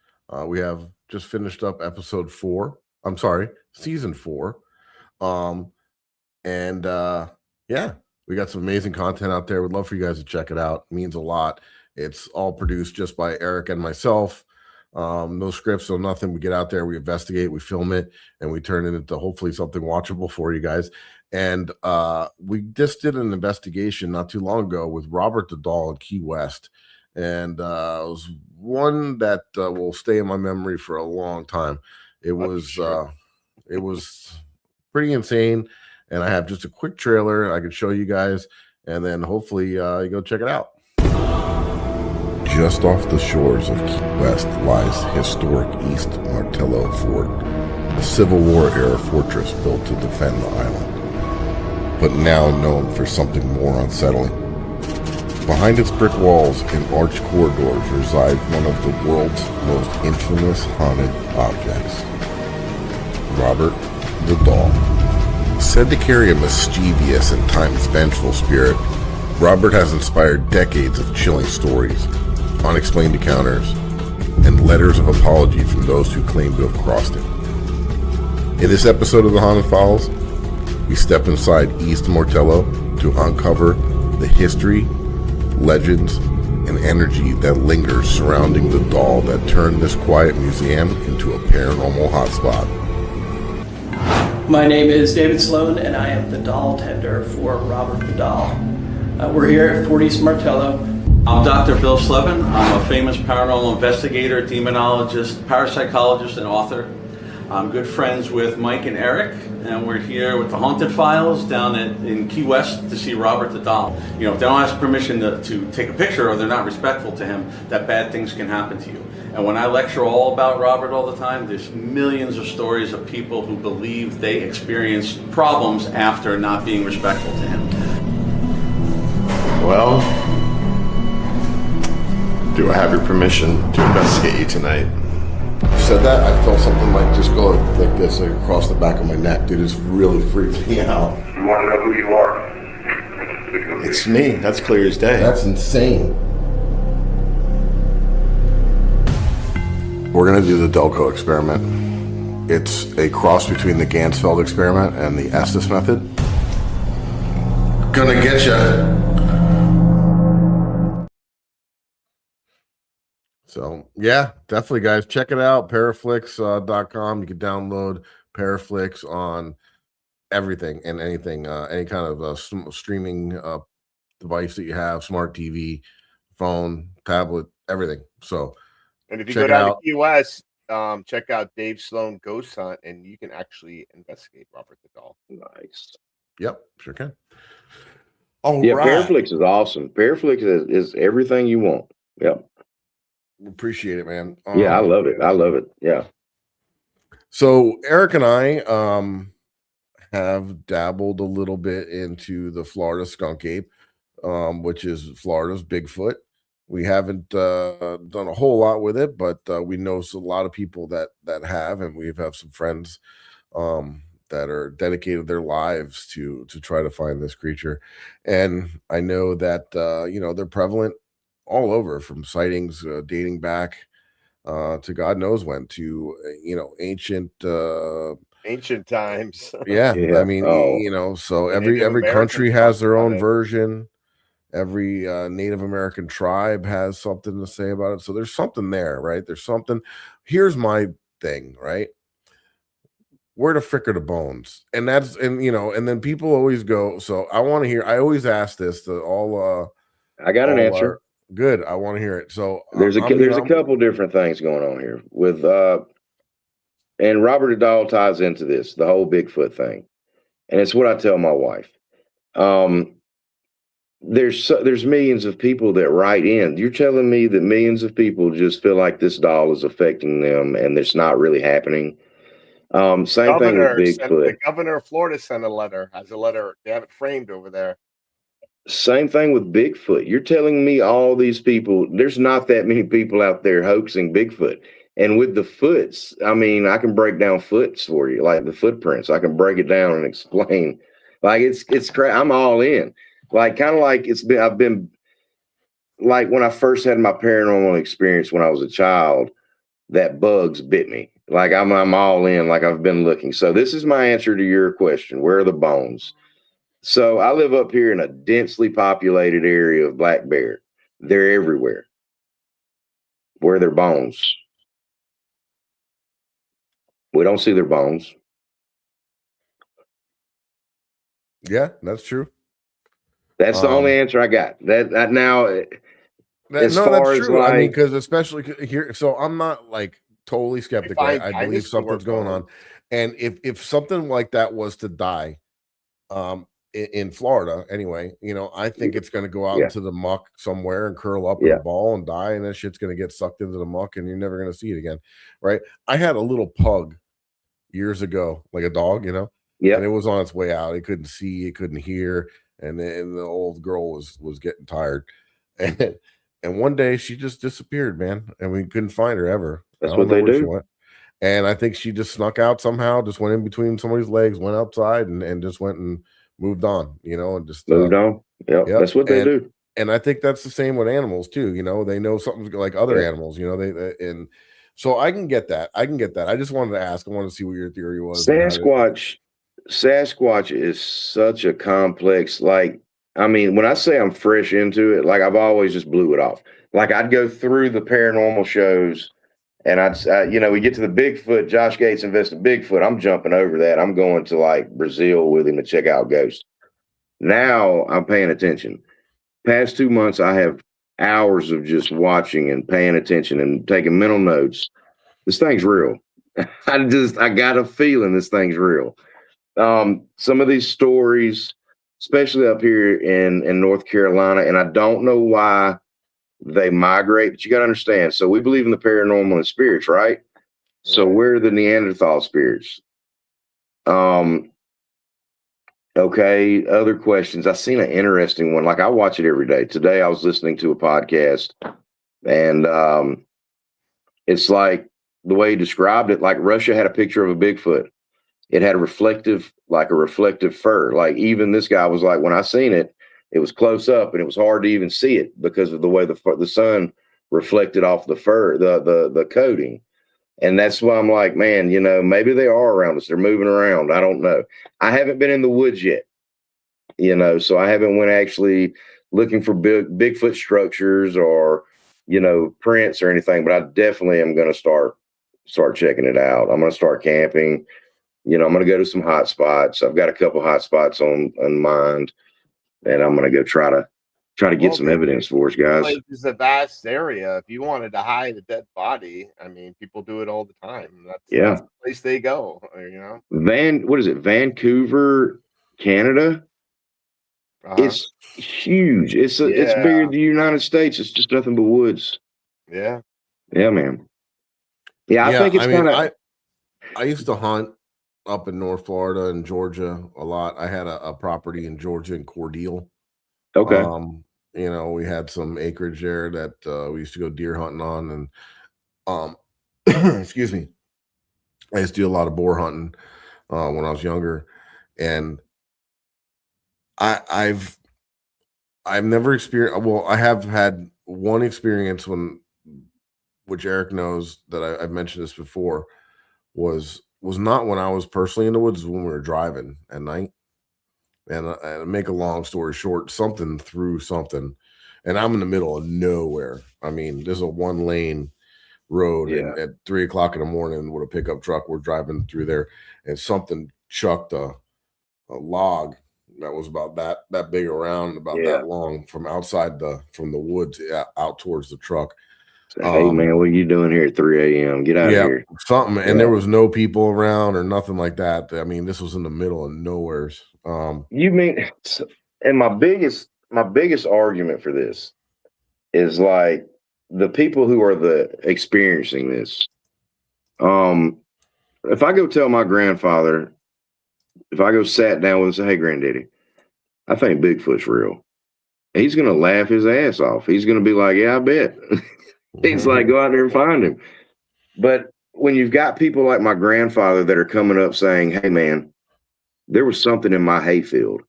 we have just finished up episode 4. I'm sorry, season 4. Yeah, we got some amazing content out there. We'd love for you guys to check it out. It means a lot. It's all produced just by Eric and myself. No scripts, no nothing. We get out there, we investigate, we film it, and we turn it into hopefully something watchable for you guys. And we just did an investigation not too long ago with Robert the Doll in Key West, and it was one that will stay in my memory for a long time. It was pretty insane, and I have just a quick trailer I could show you guys, and then hopefully you go check it out. Just off the shores of Key West lies historic East Martello Fort, a Civil War era fortress built to defend the island, but now known for something more unsettling. Behind its brick walls and arched corridors reside one of the world's most infamous haunted objects, Robert the Doll. Said to carry a mischievous and times vengeful spirit, Robert has inspired decades of chilling stories, unexplained encounters, and letters of apology from those who claim to have crossed it. In this episode of the Haunted Files, we step inside East Martello to uncover the history, legends, and energy that lingers surrounding the doll that turned this quiet museum into a paranormal hotspot. My name is David Sloan, and I am the doll tender for Robert the Doll. We're here at Fort East Martello. I'm Dr. Bill Slevin. I'm a famous paranormal investigator, demonologist, parapsychologist, and author. I'm good friends with Mike and Eric, and we're here with the Haunted Files down in Key West to see Robert the Doll. You know, if they don't ask permission to take a picture or they're not respectful to him, that bad things can happen to you. And when I lecture all about Robert all the time, there's millions of stories of people who believe they experienced problems after not being respectful to him. Well, do I have your permission to investigate you tonight? You said that, I felt something like just go like this, like across the back of my neck. Dude, it's really freaked me out. You want to know who you are? It's me. That's clear as day. That's insane. We're going to do the Delcoro experiment. It's a cross between the Gansfeld experiment and the Estes method. Gonna get ya. So, yeah, definitely, guys. Check it out, ParaFlixx.com. You can download ParaFlixx on everything and anything, any kind of streaming device that you have, smart TV, phone, tablet, everything. So, And if you check go it down out. to US, check out Dave Sloan Ghost Hunt, and you can actually investigate Robert the Doll. Nice. Yep, sure can. All Yeah, right. ParaFlixx is awesome. ParaFlixx is everything you want. Yep. Appreciate it, man. Yeah, I love it. I love it. Yeah. So Eric and I have dabbled a little bit into the Florida skunk ape, which is Florida's Bigfoot. We haven't done a whole lot with it, but we know a lot of people that have, and we have some friends that are dedicated their lives to try to find this creature. And I know that they're prevalent all over, from sightings dating back to God knows when, to ancient times. yeah. Yeah. I mean, so The every Native every Americans country has talked their about own it. version. Every Native American tribe has something to say about it. So there's something there, right? There's something. Here's my thing, right? Where the frick are the bones? And then people always go. So I want to hear. I always ask this to all. I got an all answer. Good. I want to hear it. So There's a couple different things going on here with and Robert Dahl ties into this, the whole Bigfoot thing. And it's what I tell my wife. There's millions of people that write in. You're telling me that millions of people just feel like this doll is affecting them and it's not really happening. Same thing with Bigfoot. The governor of Florida sent a letter. Has a letter. They have it framed over there. Same thing with Bigfoot. You're telling me all these people, there's not that many people out there hoaxing Bigfoot. And with the foots, I mean, I can break down foots for you, like the footprints. I can break it down and explain. Like it's crazy. I'm all in. Like kind of like I've been like when I first had my paranormal experience when I was a child, that bugs bit me. Like I'm all in, like I've been looking. So this is my answer to your question. Where are the bones? So I live up here in a densely populated area of black bear. They're everywhere. Where are their bones? We don't see their bones. Yeah, that's true. That's the only answer I got. That now, as far as like, I mean, because especially here, so I'm not like totally skeptical. I believe something's going on, and if something like that was to die, in Florida anyway, I think it's going to go out into the muck somewhere and curl up in a ball and die, and that shit's going to get sucked into the muck, and you're never going to see it again, right? I had a little pug years ago, like a dog, and it was on its way out. It couldn't see, it couldn't hear, and then the old girl was getting tired, and one day she just disappeared, man, and we couldn't find her ever. That's what they do. And I think she just snuck out somehow, just went in between somebody's legs, went outside, and just went and moved on, and just moved on. Yep. That's what they do. And I think that's the same with animals too. They know something's like other animals. They and so I can get that. I just wanted to ask. I wanted to see what your theory was. Sasquatch is such a complex. Like, I mean, when I say I'm fresh into it, like I've always just blew it off. Like I'd go through the paranormal shows. And we get to the Bigfoot. Josh Gates invested Bigfoot. I'm jumping over that. I'm going to like Brazil with him to check out ghosts. Now I'm paying attention. Past 2 months, I have hours of just watching and paying attention and taking mental notes. This thing's real. I got a feeling this thing's real. Some of these stories, especially up here in North Carolina, and I don't know why they migrate, but you got to understand. So we believe in the paranormal and spirits, right? So we're the Neanderthal spirits. Okay. Other questions. I seen an interesting one. Like I watch it every day. Today I was listening to a podcast, and it's like the way he described it. Like Russia had a picture of a Bigfoot. It had a reflective fur. Like even this guy was like, when I seen it, it was close up and it was hard to even see it because of the way the sun reflected off the fur, the coating. And that's why I'm like, man, maybe they are around us. They're moving around. I don't know. I haven't been in the woods yet, so I haven't went actually looking for Bigfoot structures or, prints or anything, but I definitely am going to start checking it out. I'm going to start camping. I'm going to go to some hot spots. I've got a couple hot spots on mind. And I'm going to go try to get some evidence for us, guys. It's a vast area. If you wanted to hide a dead body, I mean, people do it all the time. That's the place they go. What is it? Vancouver, Canada. It's huge. It's bigger than the United States. It's just nothing but woods. Yeah, man. Yeah, I think it's kind of. I used to hunt up in North Florida and Georgia a lot. I had a property in Georgia in Cordele. Okay. We had some acreage there that we used to go deer hunting on, and excuse me, I used to do a lot of boar hunting when I was younger, and I've never experienced. Well, I have had one experience when which Eric knows that I've mentioned this before, was not when I was personally in the woods, when we were driving at night. And make a long story short, something threw something, and I'm in the middle of nowhere. I mean, there's a 1-lane road, and at 3 o'clock in the morning with a pickup truck, we're driving through there, and something chucked a log that was about that big around, about that long, from outside from the woods out towards the truck. Hey man, what are you doing here at 3 a.m.? Get out of here. Something, and there was no people around or nothing like that. I mean, this was in the middle of nowheres. You mean, and my biggest argument for this is like the people who are experiencing this. If I go tell my grandfather, if I go sat down with him and say, "Hey, granddaddy, I think Bigfoot's real," he's gonna laugh his ass off. He's gonna be like, "Yeah, I bet." He's like, "Go out there and find him." But when you've got people like my grandfather that are coming up saying, "Hey, man, there was something in my hayfield.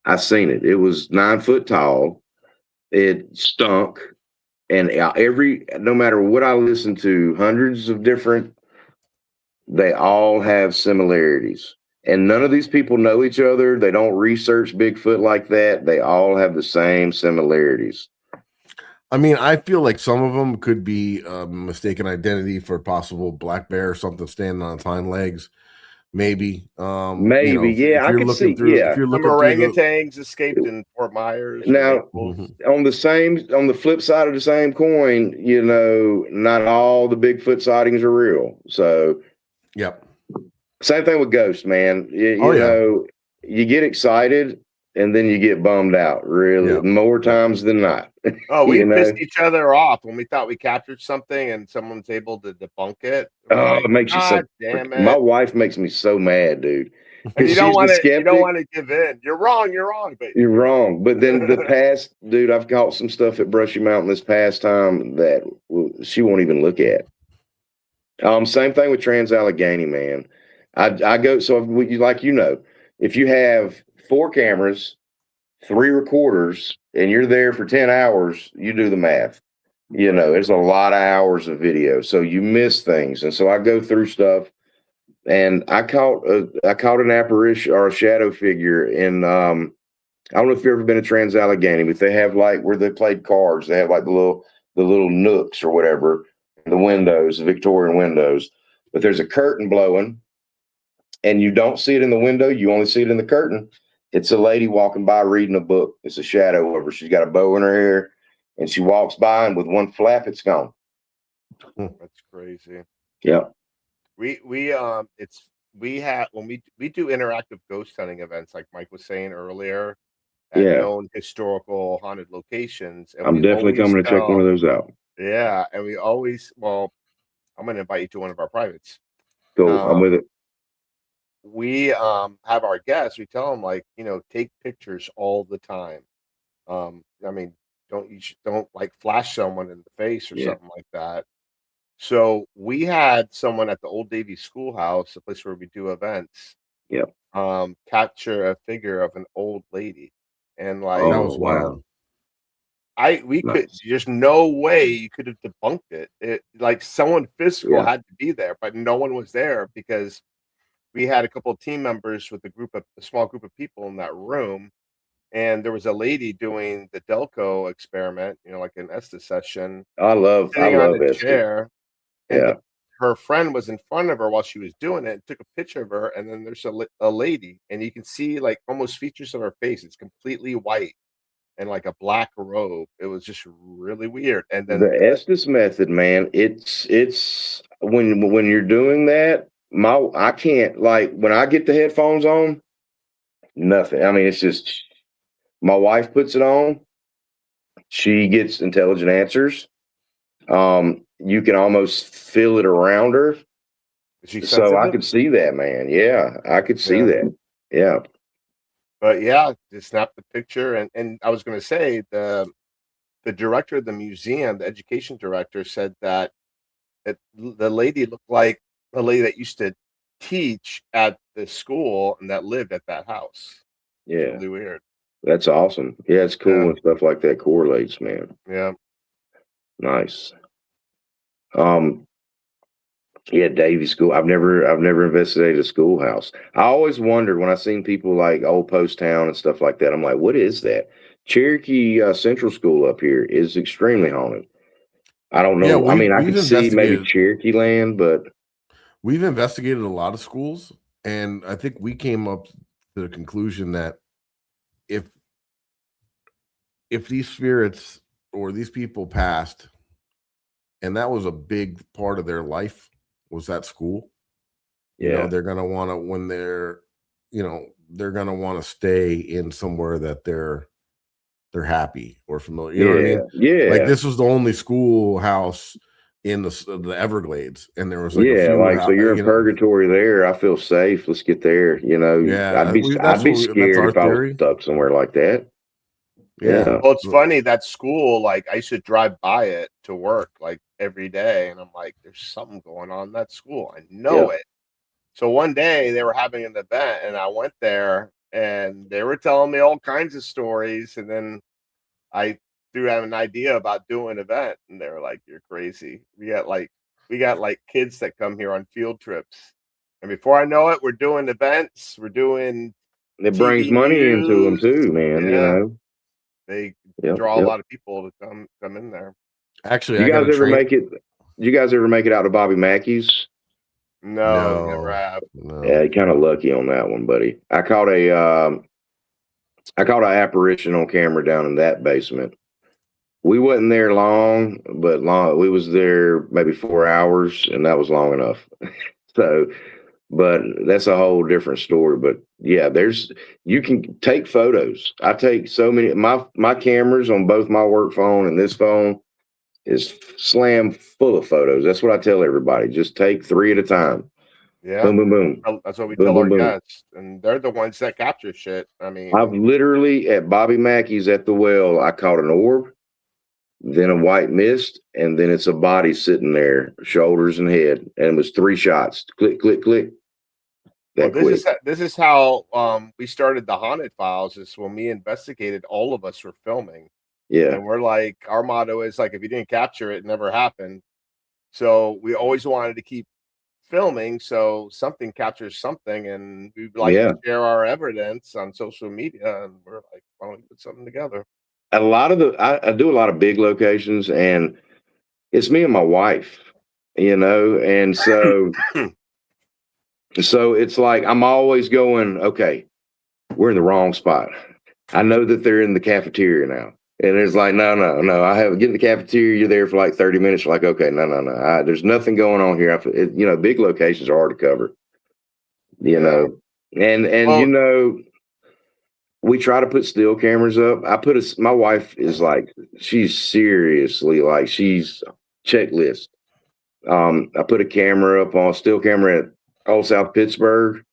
I seen it. It was 9 foot tall. It stunk. And no matter what I listen to, hundreds of different, they all have similarities. And none of these people know each other. They don't research Bigfoot like that. They all have the same similarities." I mean, I feel like some of them could be mistaken identity for possible black bear or something standing on its hind legs. Maybe. Maybe, yeah, I could see. If you're looking orangutans escaped in Fort Myers. Now, on the flip side of the same coin, you know, not all the Bigfoot sightings are real. So, yep. Same thing with ghosts, man. You know, you get excited and then you get bummed out, really, more times than not. Oh, we pissed each other off when we thought we captured something and someone's able to debunk it. It makes you so. Damn it. My wife makes me so mad, dude. And you don't want to give in. You're wrong, but you're wrong. But then the past, dude, I've caught some stuff at Brushy Mountain this past time that she won't even look at. Same thing with Trans-Allegheny, man. I go, so like, you know, if you have 4 cameras, 3 recorders, and you're there for 10 hours, you do the math. You know, it's a lot of hours of video, so you miss things. And so I go through stuff, and I caught an apparition or a shadow figure in, I don't know if you've ever been to Trans-Allegheny, but they have like where they played cards. They have like the little nooks or whatever, the windows, the Victorian windows. But there's a curtain blowing, and you don't see it in the window. You only see it in the curtain. It's a lady walking by reading a book. It's a shadow of her. She's got a bow in her hair, and she walks by, and with one flap, it's gone. That's crazy. Yeah. We have when we do interactive ghost hunting events, like Mike was saying earlier, at known historical haunted locations. And I'm definitely coming to check one of those out. Yeah, and we always, well, I'm going to invite you to one of our privates. Cool, I'm with it. We have our guests. We tell them, like, you know, take pictures all the time. I mean, don't like flash someone in the face or something like that. So we had someone at the Old Davie Schoolhouse, a place where we do events. Yep. Capture a figure of an old lady, and like that was wild. There's no way you could have debunked it. Like someone physical had to be there, but no one was there because we had a couple of team members with a small group of people in that room, and there was a lady doing the Delco experiment, you know, like an Estes session. I love the chair. And her friend was in front of her while she was doing it and took a picture of her. And then there's a lady, and you can see like almost features of her face. It's completely white and like a black robe. It was just really weird. And then the Estes method, man, it's when you're doing that, I can't, like, when I get the headphones on, nothing. I mean, it's just, my wife puts it on. She gets intelligent answers. You can almost feel it around her. So I could see that, man. Yeah, I could see that. Yeah. But yeah, just snap the picture. And I was going to say, the director of the museum, the education director, said that the lady looked like a lady that used to teach at the school and that lived at that house. Yeah. Really weird. That's awesome. Yeah, it's cool when stuff like that correlates, man. Yeah. Nice. Yeah, Davy School. I've never investigated a schoolhouse. I always wondered when I seen people like Old Post Town and stuff like that. I'm like, what is that? Cherokee Central School up here is extremely haunted. I don't Yeah, know. I mean, I we've could see maybe investigated. Cherokee land, but We've investigated a lot of schools, and I think we came up to the conclusion that if these spirits or these people passed, and that was a big part of their life, was that school. You know, yeah, they're gonna want to when they're, they're gonna want to stay in somewhere that they're happy or familiar. You know what I mean? yeah, Like this was the only schoolhouse in the Everglades, and there was like a yeah. few, Like, so you're in purgatory there. I feel safe. Let's get there. You know, Yeah, I'd be that's scared our if I was theory. stuck somewhere like that. Yeah. Well, it's funny that school, like I should drive by it to work like every day, and I'm like, there's something going on in that school. I know it. So one day they were having an event, and I went there, and they were telling me all kinds of stories, and then I threw out an idea about doing an event, and they were like, "You're crazy. We got like kids that come here on field trips, and before I know it, we're doing events. We're doing It brings TV money into them news. too, man. You Yeah, know, they Yep, draw a yep. lot of people to come in there. Actually, You I got guys a ever train. make it? You guys ever make it out to Bobby Mackey's? No, never have. No. Yeah, you're kind of lucky on that one, buddy. I caught an apparition on camera down in that basement. We wasn't there long, but we was there maybe 4 hours, and that was long enough. So, but that's a whole different story. But yeah, you can take photos. I take so many. My cameras on both my work phone and this phone is slam full of photos. That's what I tell everybody. Just take 3 at a time. Yeah, Boom, boom, boom. that's what we Boom, tell boom, our boom. guests, and they're the ones that capture shit. I mean, I've literally at Bobby Mackey's at the well, I caught an orb, then a white mist, and then it's a body sitting there, shoulders and head, and it was 3 shots. Click, click, click. That well, quick. this is how we started the Haunted Files. Is when we investigated. All of us were filming, Yeah. and we're like, our motto is like, if you didn't capture it, it never happened. So we always wanted to keep filming, so something captures something, and we like to share our evidence on social media, and we're like, why don't we put something together? A lot of I do a lot of big locations, and it's me and my wife, and so it's like I'm always going, okay, we're in the wrong spot. I know that they're in the cafeteria now. And it's like, no. I have get in the cafeteria. You're there for like 30 minutes. You're like, okay, no. There's nothing going on here. Big locations are hard to cover. And we try to put still cameras up. My wife is like, she's seriously like, she's checklist. I put a still camera at Old South Pittsburgh.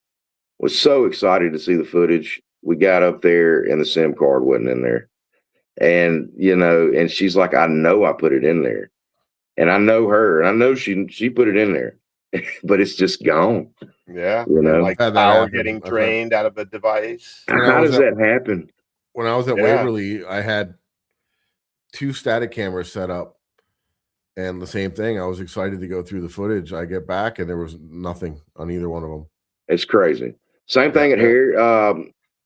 Was so excited to see the footage. We got up there and the SIM card wasn't in there. And, and she's like, I know I put it in there, and I know her, and I know she put it in there, but it's just gone. Yeah. Like power getting drained out of a device. How does that happen? When I was at Waverly, I had 2 static cameras set up, and the same thing. I was excited to go through the footage. I get back and there was nothing on either one of them. It's crazy. Same thing at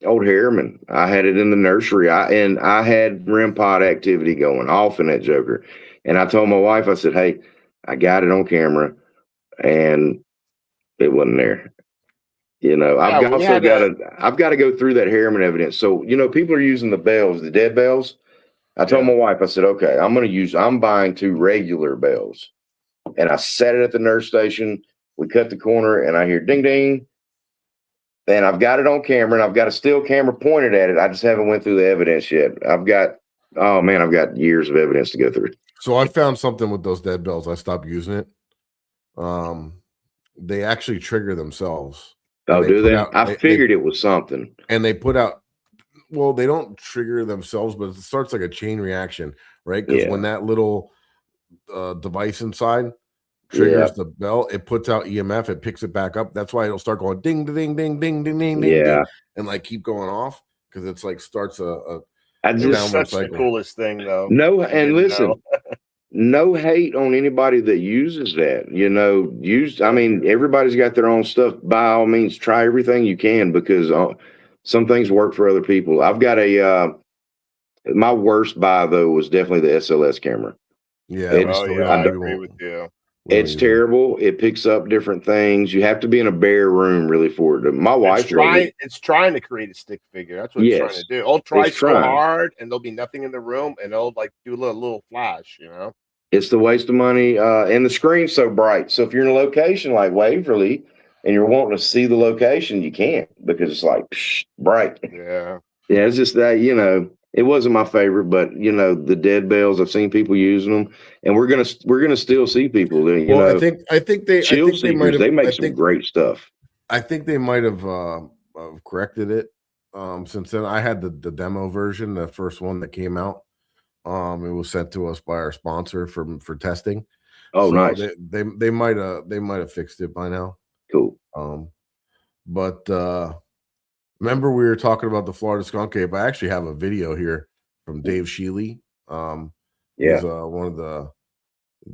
Old Harriman. I had it in the nursery. I had REM pod activity going off in that joker. And I told my wife, I said, hey, I got it on camera, and it wasn't there. I've got to go through that Harriman evidence. So, people are using the bells, the dead bells. I told my wife, I said, okay, I'm buying 2 regular bells. And I set it at the nurse station. We cut the corner and I hear ding, ding. And I've got it on camera, and I've got a still camera pointed at it. I just haven't went through the evidence yet. I've got years of evidence to go through. So I found something with those dead bells. I stopped using it. They actually trigger themselves. Oh, do they? I figured it was something. And they put out, well, they don't trigger themselves, but it starts like a chain reaction, right? Because when that little device inside triggers the bell, it puts out EMF, it picks it back up. That's why it'll start going ding, ding, ding, ding, ding, ding, ding, and like keep going off, because it's like starts a It's such the coolest thing, though. No, and listen, no hate on anybody that uses that. I mean, everybody's got their own stuff. By all means, try everything you can, because some things work for other people. I've got my worst buy though was definitely the SLS camera. Yeah, I agree with you. It's terrible. It picks up different things. You have to be in a bare room really for it. My wife it's trying to create a stick figure. That's what it's trying to do. It'll try so hard, and there'll be nothing in the room, and it'll like do a little flash. It's the waste of money, and the screen's so bright. So if you're in a location like Waverly and you're wanting to see the location, you can't, because it's like bright. Yeah. Yeah, it's just that, it wasn't my favorite, but the dead bells, I've seen people using them, and we're gonna still see people. Well, I think they might have. They make some great stuff. I think they might have corrected it. Since then, I had the demo version, the first one that came out. It was sent to us by our sponsor for testing. Oh, so nice. They might have fixed it by now. Cool. But remember we were talking about the Florida skunk ape. I actually have a video here from Dave Sheely. He's one of the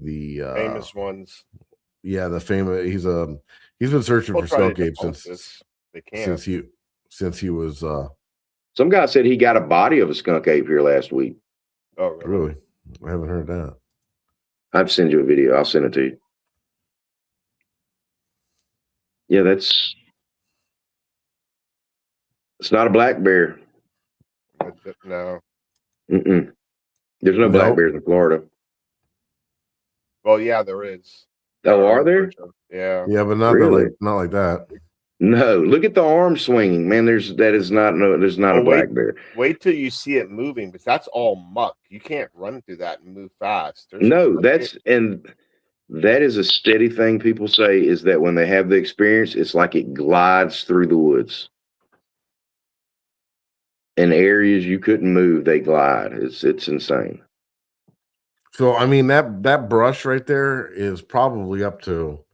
famous ones. Yeah, the famous. He's been searching for skunk apes since he was. Some guy said he got a body of a skunk ape here last week. Oh, really? I haven't heard that. I'd send you a video. I'll send it to you. Yeah, it's not a black bear. No. Mm-mm. There's no black bears in Florida. Well, yeah, there is. Oh, are there? Yeah. Yeah, but not like that. No, look at the arm swinging, man. There's not a black bear. Wait till you see it moving, because that's all muck. You can't run through that and move fast. That is a steady thing people say, is that when they have the experience, it's like it glides through the woods. In areas you couldn't move, they glide. It's insane. So I mean that brush right there is probably up to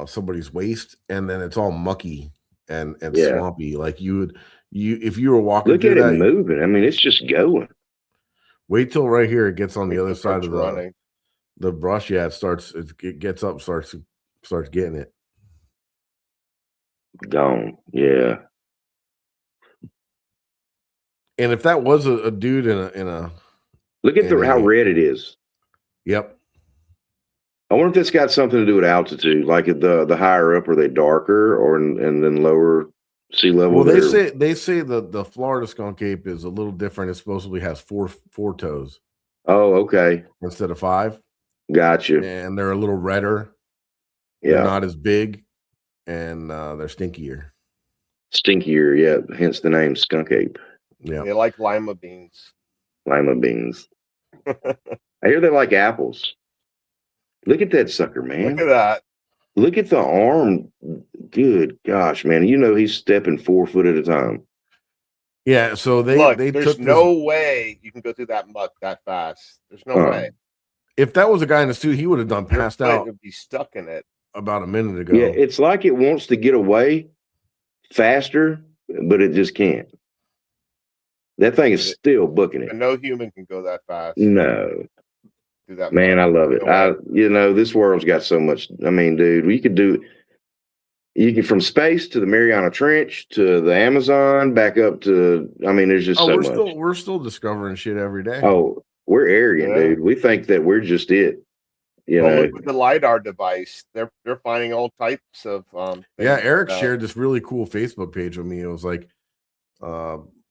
somebody's waist, and then it's all mucky and swampy. Like if you were walking, look at it moving. I mean, it's just going. Wait till right here it gets on the other side of the brush. Yeah, it gets up, starts getting it. Gone. Yeah. And if that was a dude in a look at how red it is. Yep. I wonder if this got something to do with altitude. Like the higher up, are they darker, and then lower sea level? Well, they say the Florida skunk ape is a little different. It supposedly has four toes. Oh, okay. Instead of 5. Gotcha. And they're a little redder. Yeah. They're not as big, and they're stinkier. Stinkier, yeah. Hence the name skunk ape. Yeah. They like lima beans. Lima beans. I hear they like apples. Look at that sucker, man. Look at that. Look at the arm. Good gosh, man. He's stepping 4 foot at a time. Yeah, so there's no way you can go through that muck that fast. There's no way. If that was a guy in a suit, he would have done passed out. Would be stuck in it about a minute ago. Yeah, it's like it wants to get away faster, but it just can't. That thing is still booking it. And no human can go that fast. No. Do that, man, I love it. This world's got so much. I mean, dude, you can from space to the Mariana Trench to the Amazon, back up to. I mean, there's just so much. We're still discovering shit every day. Oh, we're arrogant, dude. We think that we're just it. Look at the LiDAR device. They're finding all types of. Yeah, Eric shared this really cool Facebook page with me. It was like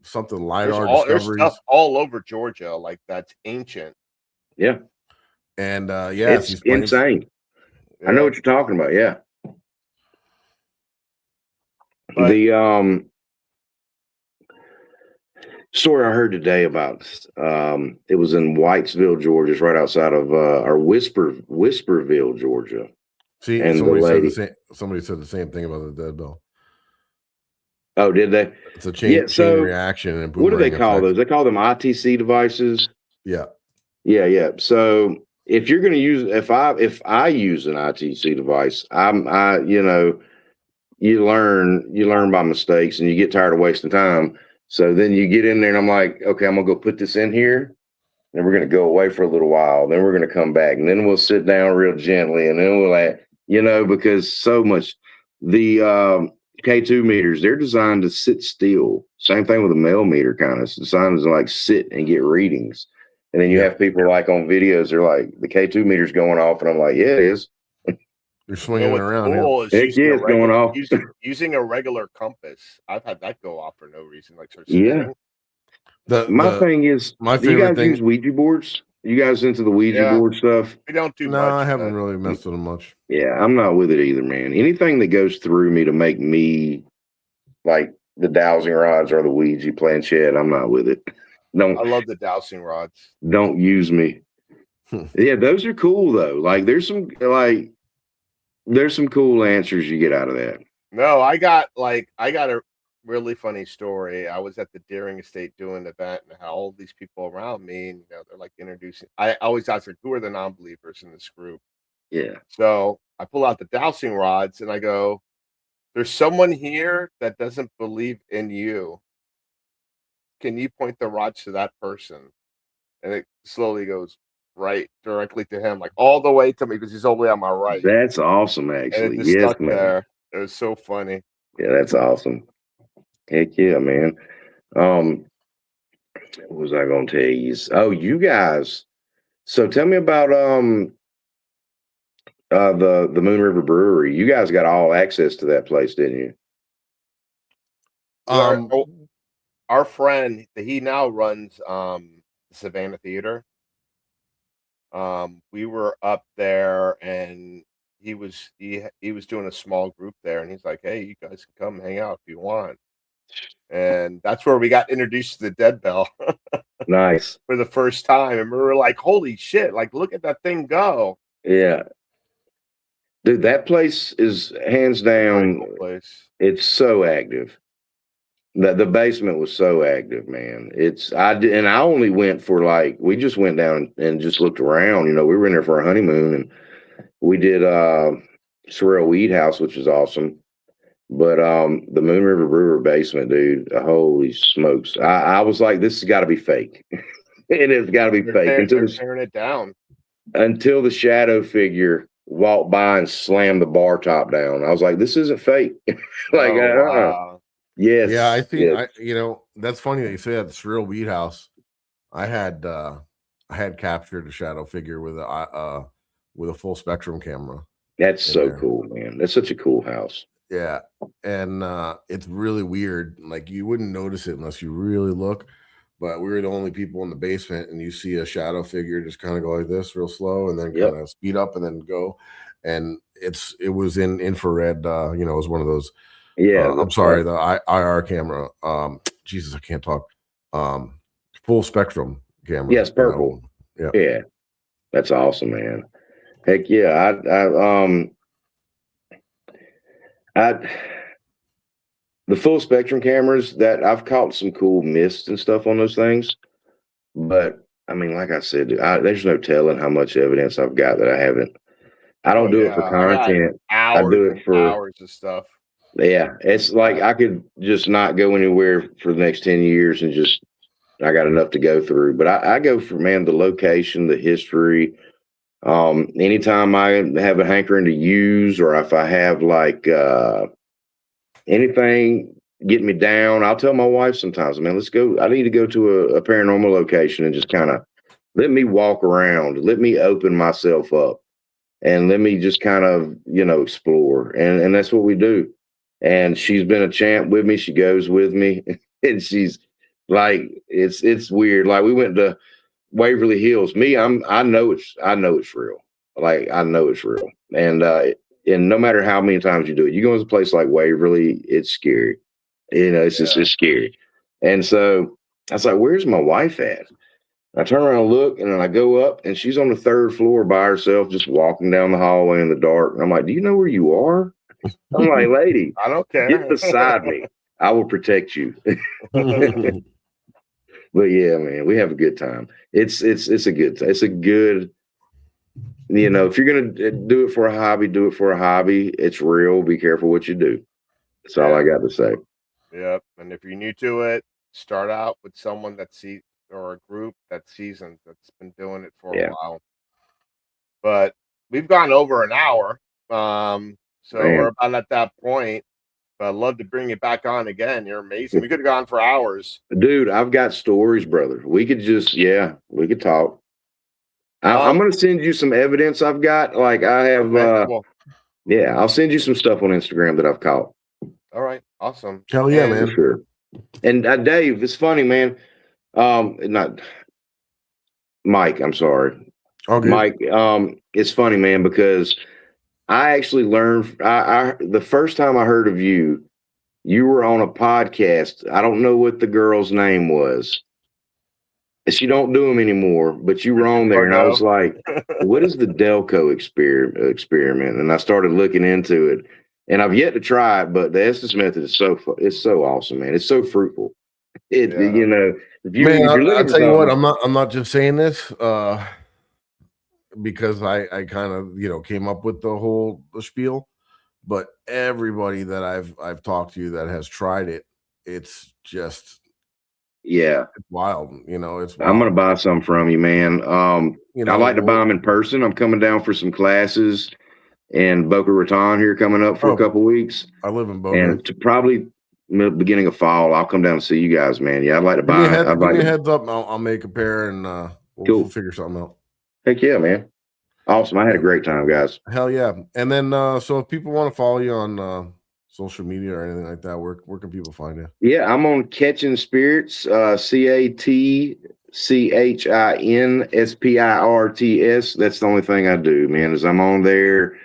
something LiDAR discoveries. There's stuff all over Georgia, like that's ancient. Yeah. And it's insane. Yeah. I know what you're talking about. Yeah. But the story I heard today about it was in Whitesville, Georgia, it's right outside of Whisperville, Georgia. See, and somebody said the same thing about the dead bell. Oh, did they? It's a chain reaction. And what do they call those? They call them ITC devices. Yeah. Yeah. So if you're going to use, if I use an ITC device, you learn by mistakes, and you get tired of wasting time. So then you get in there, and I'm like, okay, I'm gonna go put this in here, then we're going to go away for a little while. Then we're going to come back, and then we'll sit down real gently, and then we'll, because so much the K2 meters, they're designed to sit still. Same thing with a mel meter, kind of. It's designed to like sit and get readings. And then you have people like on videos, they're like, the K2 meter's going off, and I'm like, yeah, it is. You're swinging it around. Cool Yeah. is It's going off. using a regular compass. I've had that go off for no reason. Like, My thing is, do you guys use Ouija boards? You guys into the Ouija board stuff? We don't do much. No, I haven't really messed with them much. Yeah, I'm not with it either, man. Anything that goes through me to make me like the dowsing rods or the Ouija planchette, I'm not with it. I love the dowsing rods. Don't use me. Yeah, those are cool though. Like there's some cool answers you get out of that. No, I got a really funny story. I was at the Deering Estate doing an event and had all these people around me, and they're like introducing. I always ask them, who are the non-believers in this group? Yeah. So I pull out the dowsing rods and I go, there's someone here that doesn't believe in you. Can you point the rods to that person? And it slowly goes right directly to him, like all the way to me, because he's all the way on my right. That's awesome, actually. And it just stuck there. It was so funny. Yeah, that's awesome. Heck yeah, man. What was I gonna tell you? Oh, you guys. So tell me about the Moon River Brewery. You guys got all access to that place, didn't you? Our friend, he now runs Savannah Theater. We were up there, and he was doing a small group there, and he's like, hey, you guys can come hang out if you want. And that's where we got introduced to the Dead Bell. Nice. For the first time, and we were like, holy shit, like look at that thing go. Yeah, dude, that place is hands down, it's so active. The basement was so active, man. I only went for we just went down and just looked around. We were in there for a honeymoon, and we did Sorrel Weed House, which is awesome. But the Moon River Brewer basement, dude, holy smokes. I was like, this has got to be fake. It has got to be fake. They're tearing it down. Until the shadow figure walked by and slammed the bar top down. I was like, this isn't fake. Wow. Yes. Yeah, I think yes. That's funny that you say that. The Surreal Weed House. I had captured a shadow figure with a full spectrum camera. That's so cool, man. That's such a cool house. Yeah, and it's really weird. Like you wouldn't notice it unless you really look. But we were the only people in the basement, and you see a shadow figure just kind of go like this, real slow, and then kind of speed up and then go. And it was in infrared. It was one of those. Yeah, I'm sorry, the IR camera. Jesus, I can't talk. Full spectrum camera. Yes, purple. Yeah, that's awesome, man. Heck yeah, the full spectrum cameras, that I've caught some cool mist and stuff on those things, but I mean, like I said, there's no telling how much evidence I've got that I haven't. I don't do it for content. I do it for hours of stuff. Yeah, it's like I could just not go anywhere for the next 10 years and I got enough to go through. But I go for, man, the location, the history. Anytime I have a hankering to use, or if I have anything getting me down, I'll tell my wife sometimes, man, let's go. I need to go to a paranormal location and just kind of let me walk around, let me open myself up, and let me just kind of, explore. And that's what we do. And she's been a champ with me. She goes with me, and she's like, it's weird. Like we went to Waverly Hills. I know it's real. Like I know it's real. And no matter how many times you do it, you go to a place like Waverly, it's scary. It's scary. And so I was like, where's my wife at? I turn around and look, and then I go up, and she's on the 3rd floor by herself, just walking down the hallway in the dark. And I'm like, do you know where you are? I'm like, lady, I don't care. Get beside me. I will protect you. But yeah, man, we have a good time. It's a good, if you're going to do it for a hobby, do it for a hobby. It's real. Be careful what you do. That's all I got to say. Yep. And if you're new to it, start out with someone that or a group that's seasoned, that's been doing it for Yeah. a while. But we've gone over an hour, so Man. we're about at that point. But I'd love to bring you back on again. You're amazing. We could have gone for hours. Dude, I've got stories, brother. We could just, we could talk. I'm going to send you some evidence I've got. Like I have, Cool. yeah, I'll send you some stuff on Instagram that I've caught. All right. Awesome. Hell yeah, And- man. For sure. And Dave, it's funny, man. Not Mike, I'm sorry. Okay. Mike, it's funny, man, because I actually learned, the first time I heard of you, you were on a podcast. I don't know what the girl's name was. She don't do them anymore, but you were on there, and I was like, what is the Delco experiment? And I started looking into it, and I've yet to try it, but the Estes method is it's so awesome, man. It's so fruitful. You know, if I'll tell you what, I'm not just saying this because I kind of, came up with the spiel, but everybody that I've talked to that has tried it, it's just it's wild. It's wild. I'm gonna buy some from you, man. I like to buy them in person. I'm coming down for some classes in Boca Raton here coming up for a couple weeks. I live in Boca, and to probably beginning of fall, I'll come down and see you guys, man. Yeah, I'd like to buy. Give me a heads up. I'll make a pair and we'll figure something out. Heck yeah, man. Awesome. I had a great time, guys. Hell yeah. And then so if people want to follow you on social media or anything like that, where can people find you? Yeah, I'm on Catching Spirits, CatChinSpirts. That's the only thing I do, man, is I'm on there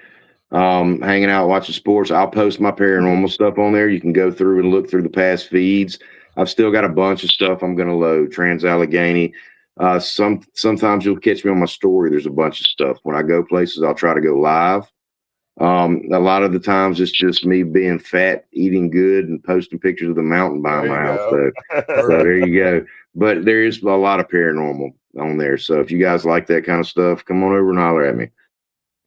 hanging out, watching sports. I'll post my paranormal stuff on there. You can go through and look through the past feeds. I've still got a bunch of stuff I'm going to load. Trans-Allegheny. Sometimes you'll catch me on my story. There's a bunch of stuff. When I go places, I'll try to go live. A lot of the times it's just me being fat, eating good, and posting pictures of the mountain by my house. So there you go. But there is a lot of paranormal on there. So if you guys like that kind of stuff, come on over and holler at me.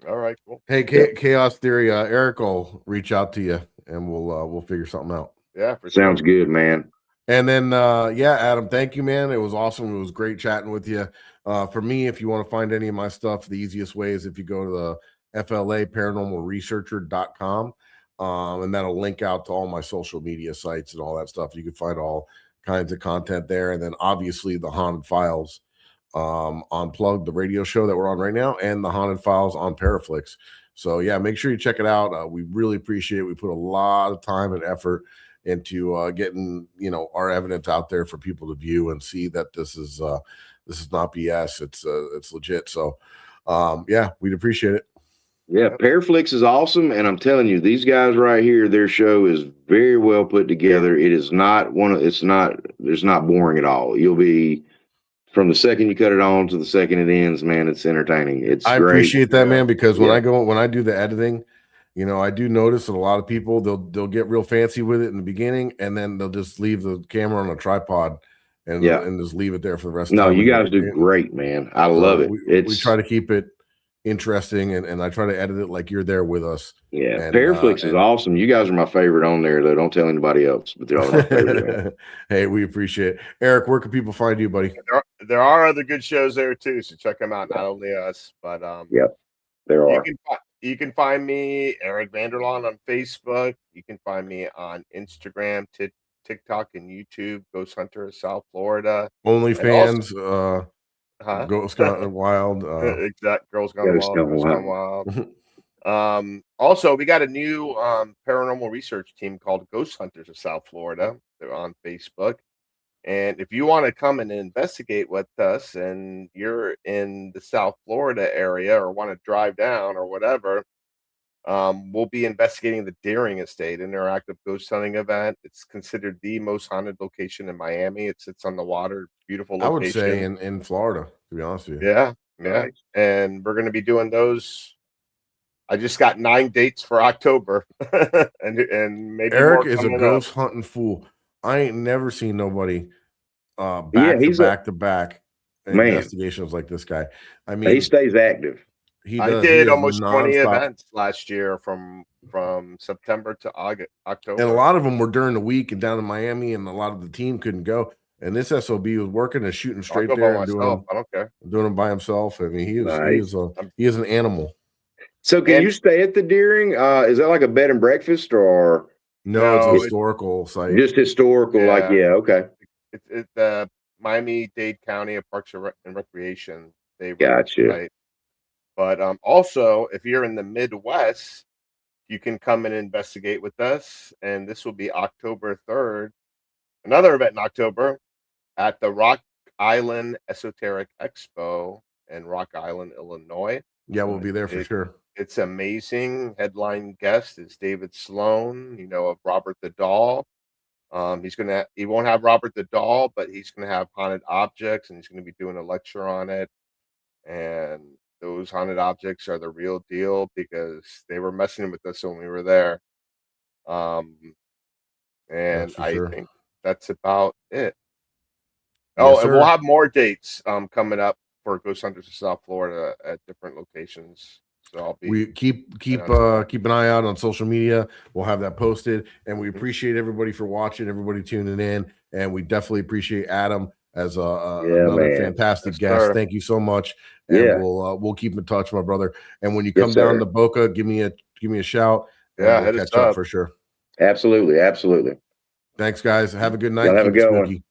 All right, cool. Hey, Chaos Theory, Eric will reach out to you and we'll figure something out. Yeah, sounds good, man. And then Adam, thank you, man. It was awesome. It was great chatting with you. For me, if you want to find any of my stuff, the easiest way is if you go to the FLA paranormalresearcher.com, and that'll link out to all my social media sites and all that stuff. You can find all kinds of content there. And then obviously the Haunted Files Unplugged, the radio show that we're on right now, and the Haunted Files on ParaFlixx. So yeah, make sure you check it out. We really appreciate it. We put a lot of time and effort into getting our evidence out there for people to view and see that this is not BS. It's legit. So yeah, we'd appreciate it. Yeah, ParaFlixx is awesome, and I'm telling you, these guys right here, their show is very well put together. It is not there's not boring at all. You'll be from the second you cut it on to the second it ends, man. It's entertaining. I appreciate that, man, because when I do the editing, I do notice that a lot of people they'll get real fancy with it in the beginning, and then they'll just leave the camera on a tripod and just leave it there for the rest of the time. No, you guys do great, man. I love it. We try to keep it interesting, and I try to edit it like you're there with us. Yeah, ParaFlixx is awesome. You guys are my favorite on there, though. Don't tell anybody else, but they're all my favorite. Hey, we appreciate it. Eric, where can people find you, buddy? There are other good shows there too, so check them out. Not only us, but there are. You can find me, Eric Vanderlaan, on Facebook. You can find me on Instagram, TikTok, and YouTube. Ghost Hunter of South Florida. OnlyFans. Ghost Gone Wild. Exact. Girls Gone Wild. Also, we got a new paranormal research team called Ghost Hunters of South Florida. They're on Facebook. And if you want to come and investigate with us and you're in the South Florida area or want to drive down or whatever, we'll be investigating the Deering Estate interactive ghost hunting event. It's considered the most haunted location in Miami. It sits on the water. Beautiful location. I would say in Florida, to be honest with you. Yeah. Nice. And we're going to be doing those. I just got 9 dates for October. and maybe Eric is a ghost hunting fool. I ain't never seen nobody back to back investigations like this guy. I mean, he stays active. I did almost 20 events last year from September to October. And a lot of them were during the week and down in Miami, and a lot of the team couldn't go. And this SOB was working and shooting I'll straight go there by and myself. I don't care. doing them by himself. I mean, he Nice. is an animal. So can And- you stay at the Deering? Is that like a bed and breakfast or No, it's a No, historical site. just historical? Like, Yeah. okay. It's the Miami-Dade County of Parks and Recreation. They run Gotcha. the site. But also, if you're in the Midwest, you can come and investigate with us. And this will be October 3rd. Another event in October at the Rock Island Esoteric Expo in Rock Island, Illinois. Yeah, we'll be there for sure. It's amazing. Headline guest is David Sloan, of Robert the Doll. He won't have Robert the Doll, but he's gonna have haunted objects, and he's gonna be doing a lecture on it. And those haunted objects are the real deal because they were messing with us when we were there. And That's for I sure. think that's about it. Yes, And we'll sir. have more dates coming up for Ghost Hunters of South Florida at different locations. So I'll be We keep announcing keep an eye out on social media. We'll have that posted, and we appreciate everybody for watching, everybody tuning in, and we definitely appreciate Adam as another man. fantastic Yes, guest. sir. Thank you so much, and Yeah. we'll keep in touch, my brother. And when you Yes, come down sir. to Boca, give me a shout. And Yeah, we'll hit us catch up up. for sure. Absolutely. Absolutely. Thanks, guys. Have a good night. Y'all have a Keep it good one. spooky.